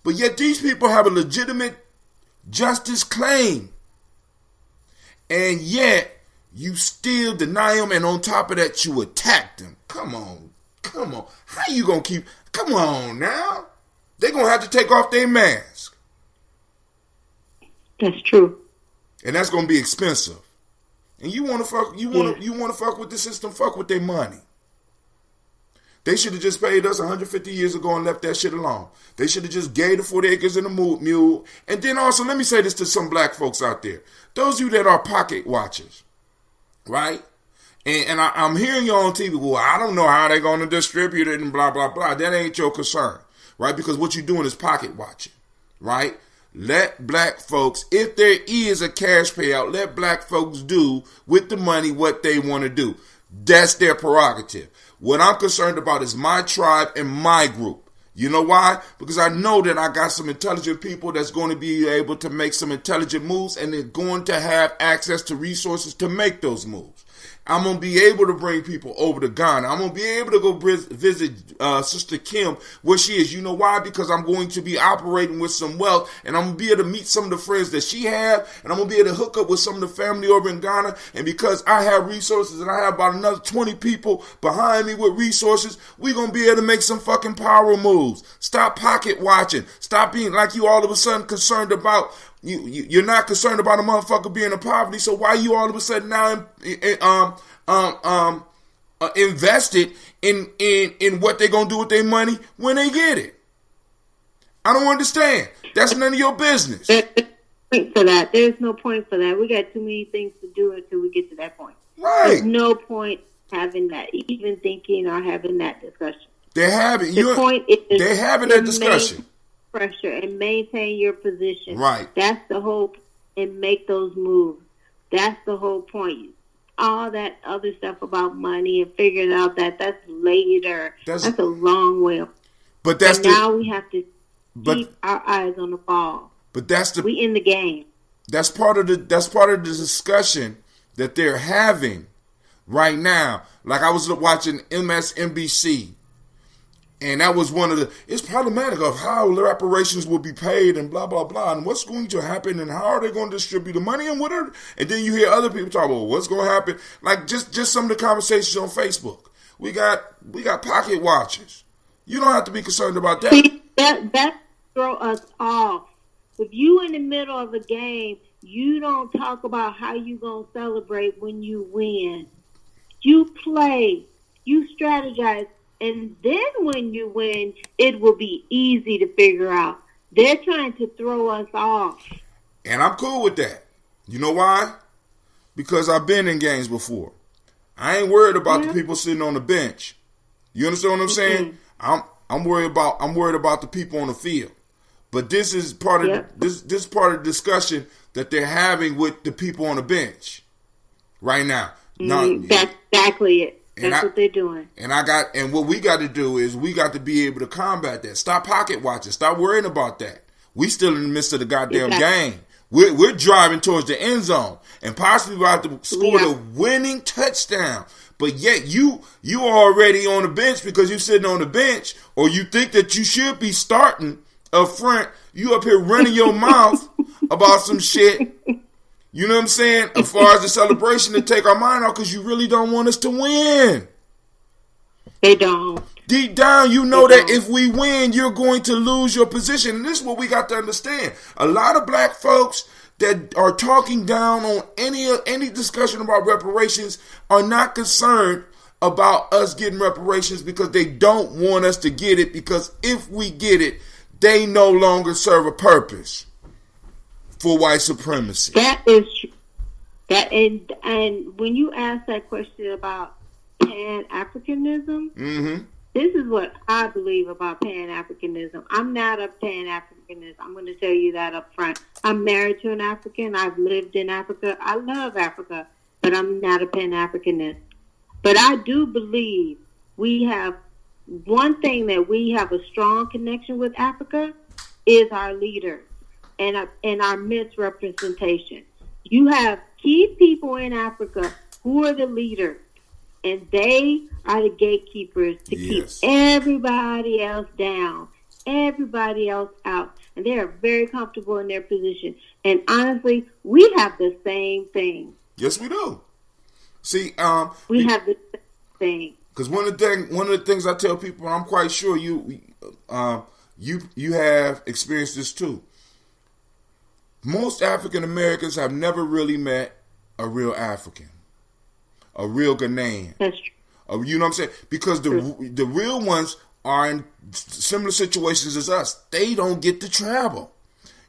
But yet these people have a legitimate justice claim. And yet you still deny them, and on top of that you attack them. Come on. How you gonna keep, come on now. They're gonna have to take off their mask. That's true. And that's gonna be expensive. And you want to fuck with the system, fuck with their money. They should have just paid us 150 years ago and left that shit alone. They should have just gave the 40 acres and the mule. And then also, let me say this to some black folks out there. Those of you that are pocket watchers, right? And I'm hearing you on TV, well, I don't know how they're going to distribute it and blah, blah, blah. That ain't your concern, right? Because what you're doing is pocket watching, right? Let black folks, if there is a cash payout, let black folks do with the money what they want to do. That's their prerogative. What I'm concerned about is my tribe and my group. You know why? Because I know that I got some intelligent people that's going to be able to make some intelligent moves, and they're going to have access to resources to make those moves. I'm going to be able to bring people over to Ghana. I'm going to be able to go visit Sister Kim where she is. You know why? Because I'm going to be operating with some wealth, and I'm going to be able to meet some of the friends that she have, and I'm going to be able to hook up with some of the family over in Ghana. And because I have resources and I have about another 20 people behind me with resources, we're going to be able to make some fucking power moves. Stop pocket watching. Stop being like you all of a sudden concerned about You're not concerned about a motherfucker being in poverty, so why you all of a sudden now invested in what they're gonna do with their money when they get it? I don't understand. That's none of your business. There's no point for that. There's no point for that. We got too many things to do until we get to that point. Right. There's no point having that, even thinking or having that discussion. They're having The point is they're having that discussion. Pressure and maintain your position. Right. That's the whole, and make those moves. That's the whole point. All that other stuff about money and figuring out that's later. That's a long way. But that's now we have to keep our eyes on the ball. But we in the game. That's part of the discussion that they're having right now. Like I was watching MSNBC, and that was one of the. It's problematic of how the reparations will be paid and blah blah blah, and what's going to happen and how are they going to distribute the money and whatever. And then you hear other people talk about what's going to happen. Like just some of the conversations on Facebook. We got pocket watchers. You don't have to be concerned about that. See, that throw us off. If you in the middle of a game, you don't talk about how you gonna celebrate when you win. You play, you strategize, and then when you win, it will be easy to figure out. They're trying to throw us off. And I'm cool with that. You know why? Because I've been in games before. I ain't worried about the people sitting on the bench. You understand what I'm saying? I'm worried about the people on the field. But this is part of this part of the discussion that they're having with the people on the bench right now. That's exactly it. That's what they're doing. And what we got to do is we got to be able to combat that. Stop pocket watching. Stop worrying about that. We still in the midst of the goddamn game. We're driving towards the end zone and possibly about to score the winning touchdown. But yet you are already on the bench because you're sitting on the bench, or you think that you should be starting up front. You up here running your mouth about some shit. You know what I'm saying? As far as the celebration, to take our mind off because you really don't want us to win. They don't. Deep down, you know that if we win, you're going to lose your position. And this is what we got to understand. A lot of black folks that are talking down on any discussion about reparations are not concerned about us getting reparations because they don't want us to get it, because if we get it, they no longer serve a purpose for white supremacy. That is true. And when you ask that question about Pan-Africanism, this is what I believe about Pan-Africanism. I'm not a Pan-Africanist. I'm going to tell you that up front. I'm married to an African. I've lived in Africa. I love Africa, but I'm not a Pan-Africanist. But I do believe we have one thing that we have a strong connection with Africa is our leaders and our misrepresentation. You have key people in Africa who are the leaders, and they are the gatekeepers to keep everybody else down, everybody else out. And they are very comfortable in their position. And honestly, we have the same thing. Yes, we do. See, we have the same thing. Because one of the things I tell people, I'm quite sure you have experienced this too. Most African Americans have never really met a real African, a real Ghanaian. That's true. You know what I'm saying? Because the real ones are in similar situations as us. They don't get to travel.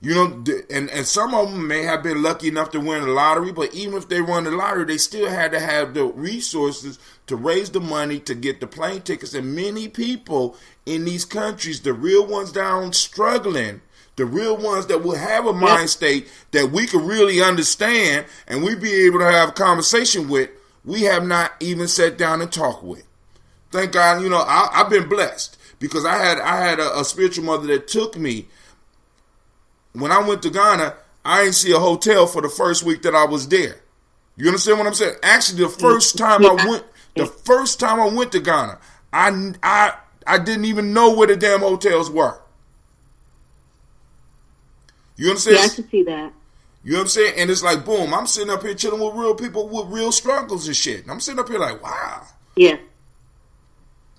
You know, and some of them may have been lucky enough to win the lottery, but even if they won the lottery, they still had to have the resources to raise the money to get the plane tickets. And many people in these countries, the real ones down struggling, the real ones that will have a mind state that we could really understand and we be able to have a conversation with, we have not even sat down and talked with. Thank God, you know, I've been blessed because I had a spiritual mother that took me. When I went to Ghana, I didn't see a hotel for the first week that I was there. You understand what I'm saying? Actually, the first time I went to Ghana, I didn't even know where the damn hotels were. You understand? Yeah, I can see that. You know what I'm saying? And it's like, boom, I'm sitting up here chilling with real people with real struggles and shit. And I'm sitting up here like, wow. Yeah.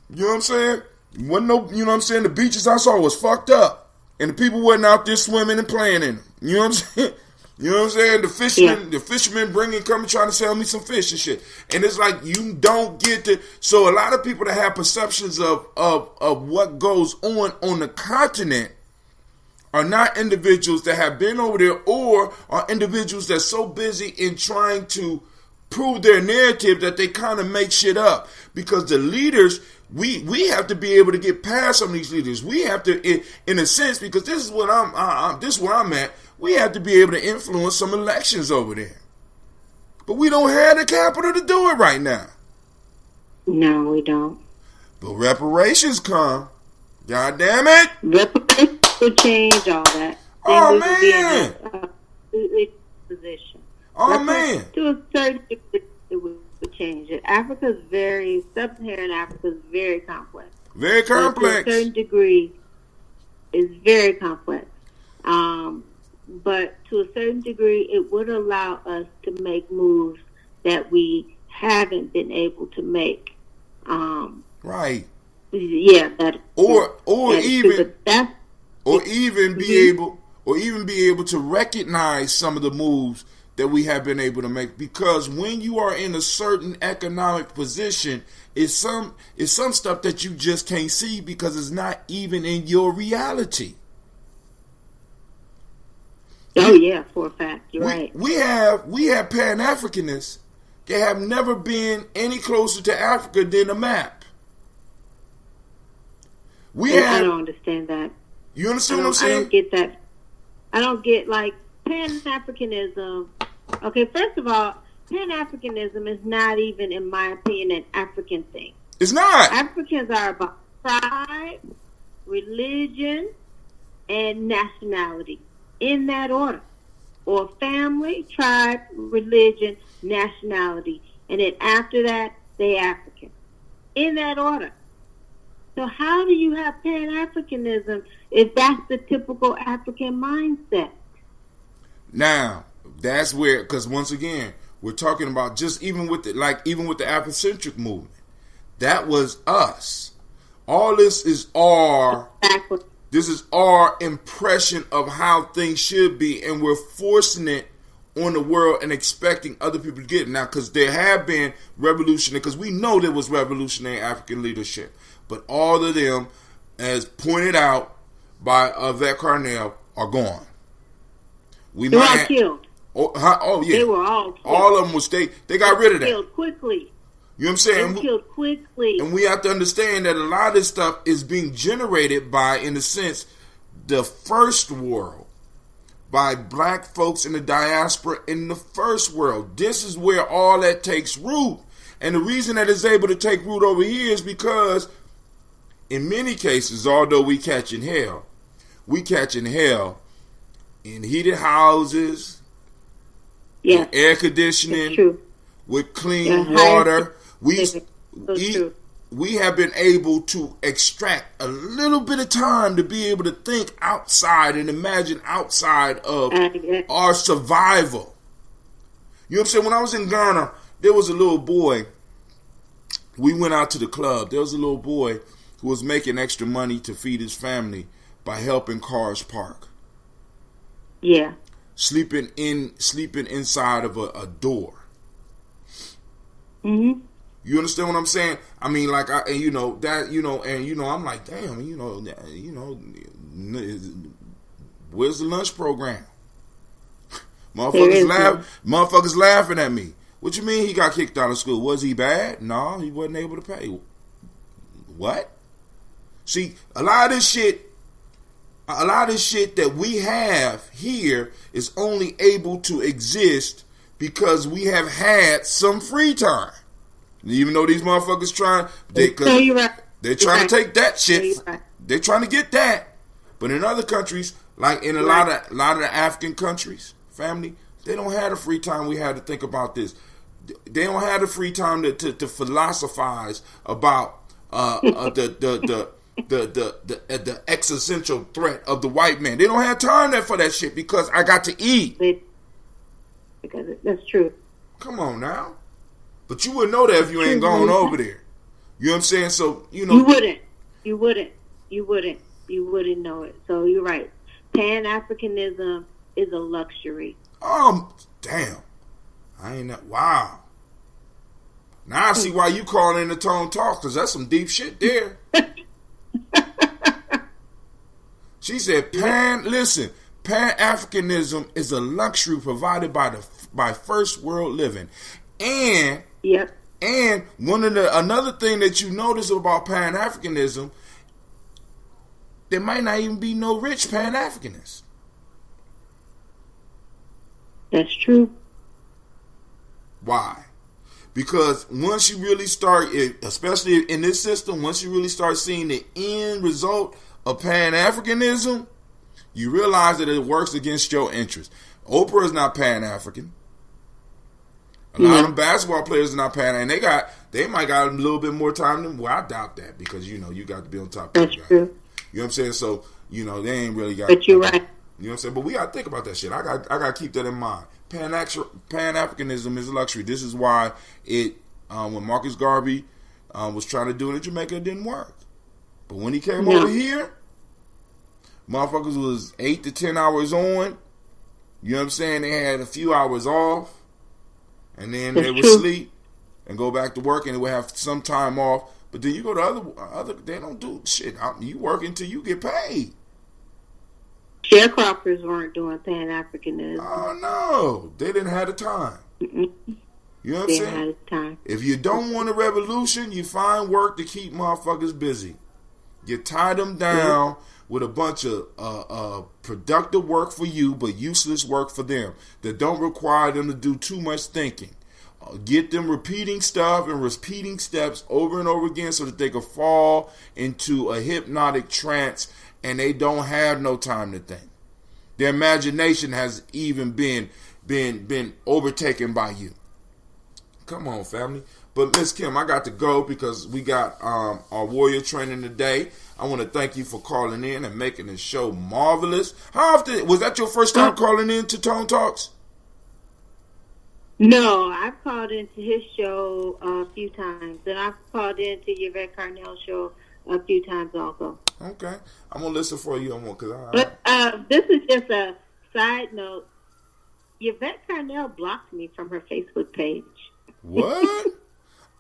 You know what I'm saying? Wasn't no, you know what I'm saying? The beaches I saw was fucked up. And the people wasn't out there swimming and playing in them. You know what I'm saying? You know what I'm saying? The fishermen coming trying to sell me some fish and shit. And it's like you don't get to. So a lot of people that have perceptions of what goes on the continent are not individuals that have been over there, or are individuals that's so busy in trying to prove their narrative that they kind of make shit up. Because the leaders, we have to be able to get past some of these leaders. We have to, in a sense, because this is what this is where I'm at. We have to be able to influence some elections over there. But we don't have the capital to do it right now. No, we don't. But reparations come. God damn it. Reparations will change all that. Oh, man. Position. Oh, man. To a certain degree, it would change it. Sub-Saharan Africa is very complex. Very complex. To a certain degree, it's very complex. But to a certain degree, it would allow us to make moves that we haven't been able to make. Right. Yeah. Or even be able to recognize some of the moves that we have been able to make, because when you are in a certain economic position, it's some stuff that you just can't see because it's not even in your reality. Oh yeah, for a fact, you're right. We have Pan-Africanists that have never been any closer to Africa than a map. I don't understand that. You understand what I'm saying? I don't get that. I don't get, like, Pan-Africanism. Okay, first of all, Pan-Africanism is not even, in my opinion, an African thing. It's not. Africans are about tribe, religion, and nationality, in that order. Or family, tribe, religion, nationality. And then after that, they African. In that order. So how do you have Pan-Africanism if that's the typical African mindset? Now, that's where, because once again, we're talking about just even with the Afrocentric movement. That was us. All this is our impression of how things should be, and we're forcing it on the world and expecting other people to get it. Now, because there have been revolutionary, because we know there was revolutionary African leadership, but all of them, as pointed out by Yvette Carnell, are gone. They were all killed. Oh yeah, they were all killed. All of them was they got rid of that. Killed quickly. You know what I'm saying? They were killed quickly. And we have to understand that a lot of this stuff is being generated by, in a sense, the first world, by black folks in the diaspora in the first world. This is where all that takes root. And the reason that it's able to take root over here is because, in many cases, although we catching hell in heated houses, yeah, air conditioning, with clean water. We have been able to extract a little bit of time to be able to think outside and imagine outside of our survival. You know what I'm saying? When I was in Ghana, there was a little boy. We went out to the club. There was a little boy who was making extra money to feed his family by helping cars park. Yeah. Sleeping inside of a door. Mm-hmm. You understand what I'm saying? I mean, like, I'm like, damn, where's the lunch program? Motherfuckers laughing at me. What you mean he got kicked out of school? Was he bad? No, he wasn't able to pay. What? See, a lot of this shit that we have here is only able to exist because we have had some free time. Even though these motherfuckers they're trying to take that shit. They're trying to get that. But in other countries, like in a lot of the African countries, family, they don't have the free time we had to think about this. They don't have the free time to philosophize about the existential threat of the white man. They don't have time for that shit because I got to eat. Because that's true. Come on now. But you wouldn't know that if you ain't gone over there. You know what I'm saying? So, You wouldn't know it. So you're right. Pan-Africanism is a luxury. Damn. I ain't that. Wow. Now I see why you calling in the Tone Talk, because that's some deep shit there. She said, Pan-Africanism is a luxury provided by first world living. And Yep. And another thing that you notice about Pan-Africanism, there might not even be no rich Pan-Africanists. That's true. Why? Because once you really start, especially in this system, once you really start seeing the end result of Pan-Africanism, you realize that it works against your interests. Oprah is not Pan-African. A lot of them basketball players are not Pan, and they might got a little bit more time than. Well, I doubt that because you got to be on top of that guy. True. You know what I'm saying? So they ain't really got. But you're right. You know what I'm saying? But we got to think about that shit. I got to keep that in mind. Pan-Africanism is a luxury. This is why when Marcus Garvey was trying to do it in Jamaica, it didn't work. But when he came over here, motherfuckers was 8 to 10 hours on. You know what I'm saying? They had a few hours off. And then they would sleep and go back to work, and they would have some time off. But then you go to other they don't do shit. You work until you get paid. Sharecroppers weren't doing Pan-Africanism. Oh, no. They didn't have the time. Mm-mm. You know what I'm They saying? had the time. If you don't want a revolution, you find work to keep motherfuckers busy. You tie them down with a bunch of productive work for you, but useless work for them that don't require them to do too much thinking. Get them repeating stuff and repeating steps over and over again so that they can fall into a hypnotic trance and they don't have no time to think. Their imagination has even been overtaken by you. Come on, family. But Miss Kim, I got to go because we got our warrior training today. I want to thank you for calling in and making the show marvelous. How often was that your first time calling in to Tone Talks? No, I've called into his show a few times, and I've called into Yvette Carnell's show a few times also. Okay, I'm gonna listen for you on one But this is just a side note. Yvette Carnell blocked me from her Facebook page. What?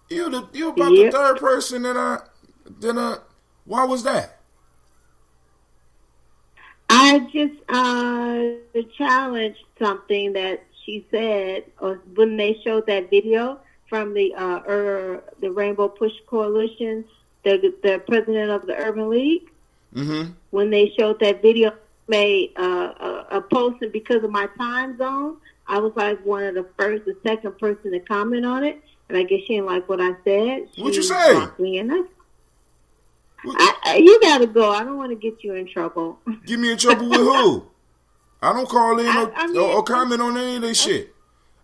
You about the third person that why was that? I just challenged something that she said when they showed that video from the Rainbow Push Coalition, the president of the Urban League. Mm-hmm. When they showed that video, made a post, and because of my time zone, I was like the second person to comment on it. And I guess she didn't like what I said. What'd you say? Me and you gotta go. I don't want to get you in trouble. Get me in trouble with who? I don't call in or comment on any of this shit.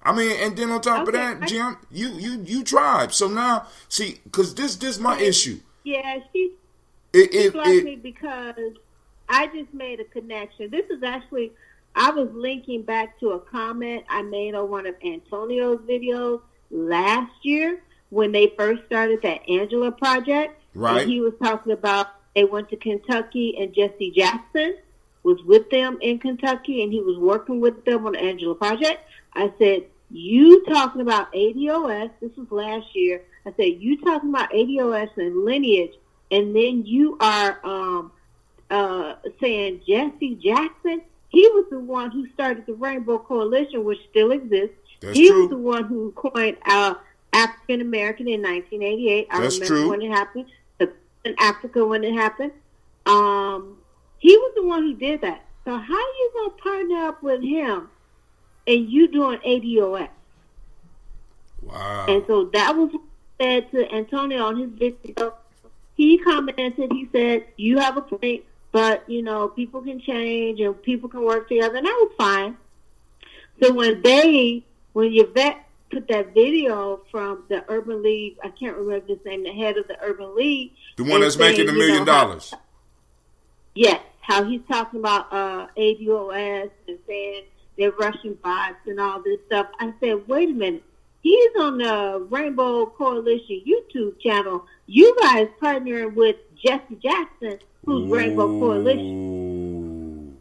I mean, and then on top of that, Jim, you tribe. So now, see, because this my issue. Yeah, she blocked me because I just made a connection. This is actually, I was linking back to a comment I made on one of Antonio's videos last year when they first started that Angela project. Right. And he was talking about they went to Kentucky and Jesse Jackson was with them in Kentucky and he was working with them on the Angela project. I said, you talking about ADOS, this was last year. I said, you talking about ADOS and lineage, and then you are saying Jesse Jackson, he was the one who started the Rainbow Coalition, which still exists. He was the one who coined African American in 1988. I remember when it happened. In Africa when it happened. He was the one who did that. So how you going to partner up with him and you doing ADOS? Wow. And so that was what I said to Antonio on his video. He commented, he said, you have a point, but, people can change and people can work together. And that was fine. So when Yvette put that video from the Urban League, I can't remember his name, the head of the Urban League. The one that's making $1 million. Yes, how he's talking about ADOS and saying they're Russian bots and all this stuff. I said, wait a minute. He's on the Rainbow Coalition YouTube channel. You guys partnering with Jesse Jackson, who's Rainbow Coalition.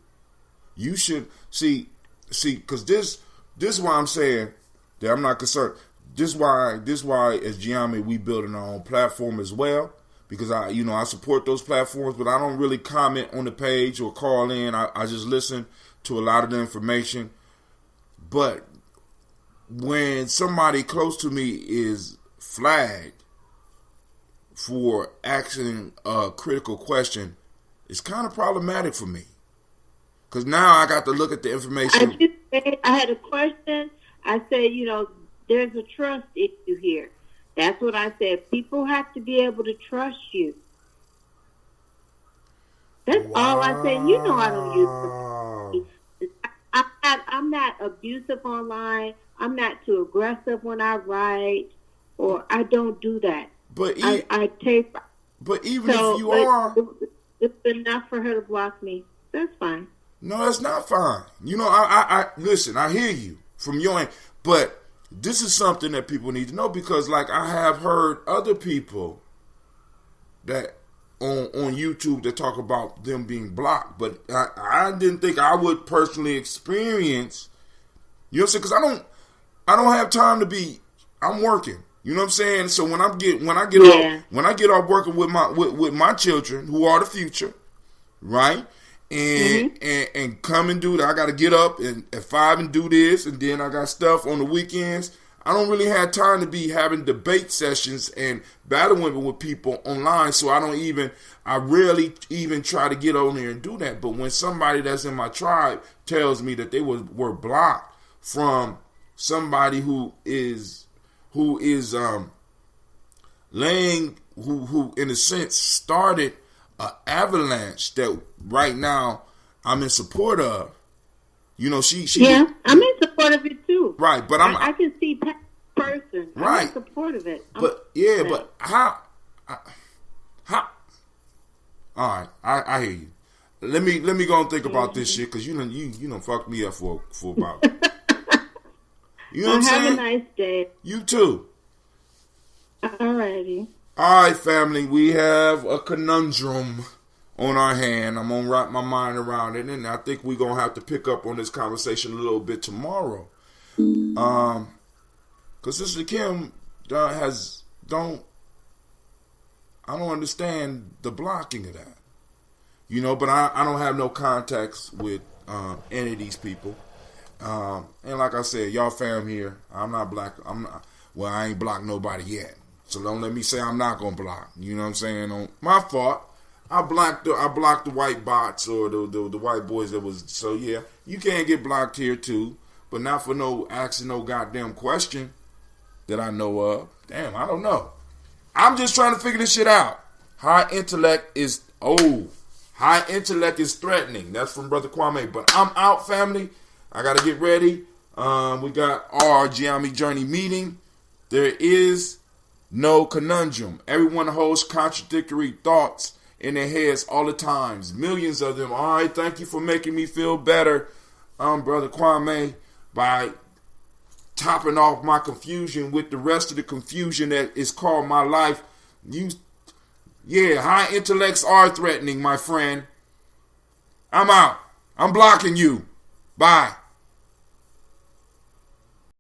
You should see, because this is why I'm saying that I'm not concerned. This why as Gye-Nyame we building our own platform as well. Because I support those platforms, but I don't really comment on the page or call in. I just listen to a lot of the information. But when somebody close to me is flagged for asking a critical question, it's kind of problematic for me. Because now I got to look at the information. I had a question. I said, there's a trust issue here. That's what I said. People have to be able to trust you. That's all I said. I don't use it. I'm not abusive online. I'm not too aggressive when I write, or I don't do that. But I take. But even if you are, it's enough for her to block me. That's fine. No, that's not fine. I listen. I hear you from your end, but this is something that people need to know because, like, I have heard other people that on YouTube that talk about them being blocked, but I didn't think I would personally experience. You know what I'm saying? Because I don't have time to be. I'm working. You know what I'm saying? So when I get off working with my children who are the future, right? And come and do that. I got to get up at 5 and do this, and then I got stuff on the weekends. I don't really have time to be having debate sessions and battling with people online, so I rarely even try to get on there and do that. But when somebody that's in my tribe tells me that they were blocked from somebody who in a sense started an avalanche that right now I'm in support of. She yeah, I'm in support of it too. Right, but I can see that person. Right. I'm in support of it. But how? All right, I hear you. Let me go and think about this shit because you done fucked me up for about. You know what I'm saying? Have a nice day. You too. Alrighty. All right, family. We have a conundrum on our hand. I'm gonna wrap my mind around it, and I think we're gonna have to pick up on this conversation a little bit tomorrow. Because Sister Kim I don't understand the blocking of that. But I don't have no contacts with any of these people. And like I said, y'all fam here, I'm not black. I ain't blocked nobody yet. So don't let me say I'm not gonna block. You know what I'm saying? On my fault. I blocked the white bots or the white boys that was. So yeah, you can't get blocked here too, but not for asking no goddamn question that I know of. Damn, I don't know. I'm just trying to figure this shit out. High intellect is threatening. That's from Brother Kwame. But I'm out, family. I gotta get ready. We got our Gye-Nyame Journey meeting. There is no conundrum. Everyone holds contradictory thoughts in their heads all the times. Millions of them. All right, thank you for making me feel better, Brother Kwame, by topping off my confusion with the rest of the confusion that is called my life. High intellects are threatening, my friend. I'm out. I'm blocking you. Bye.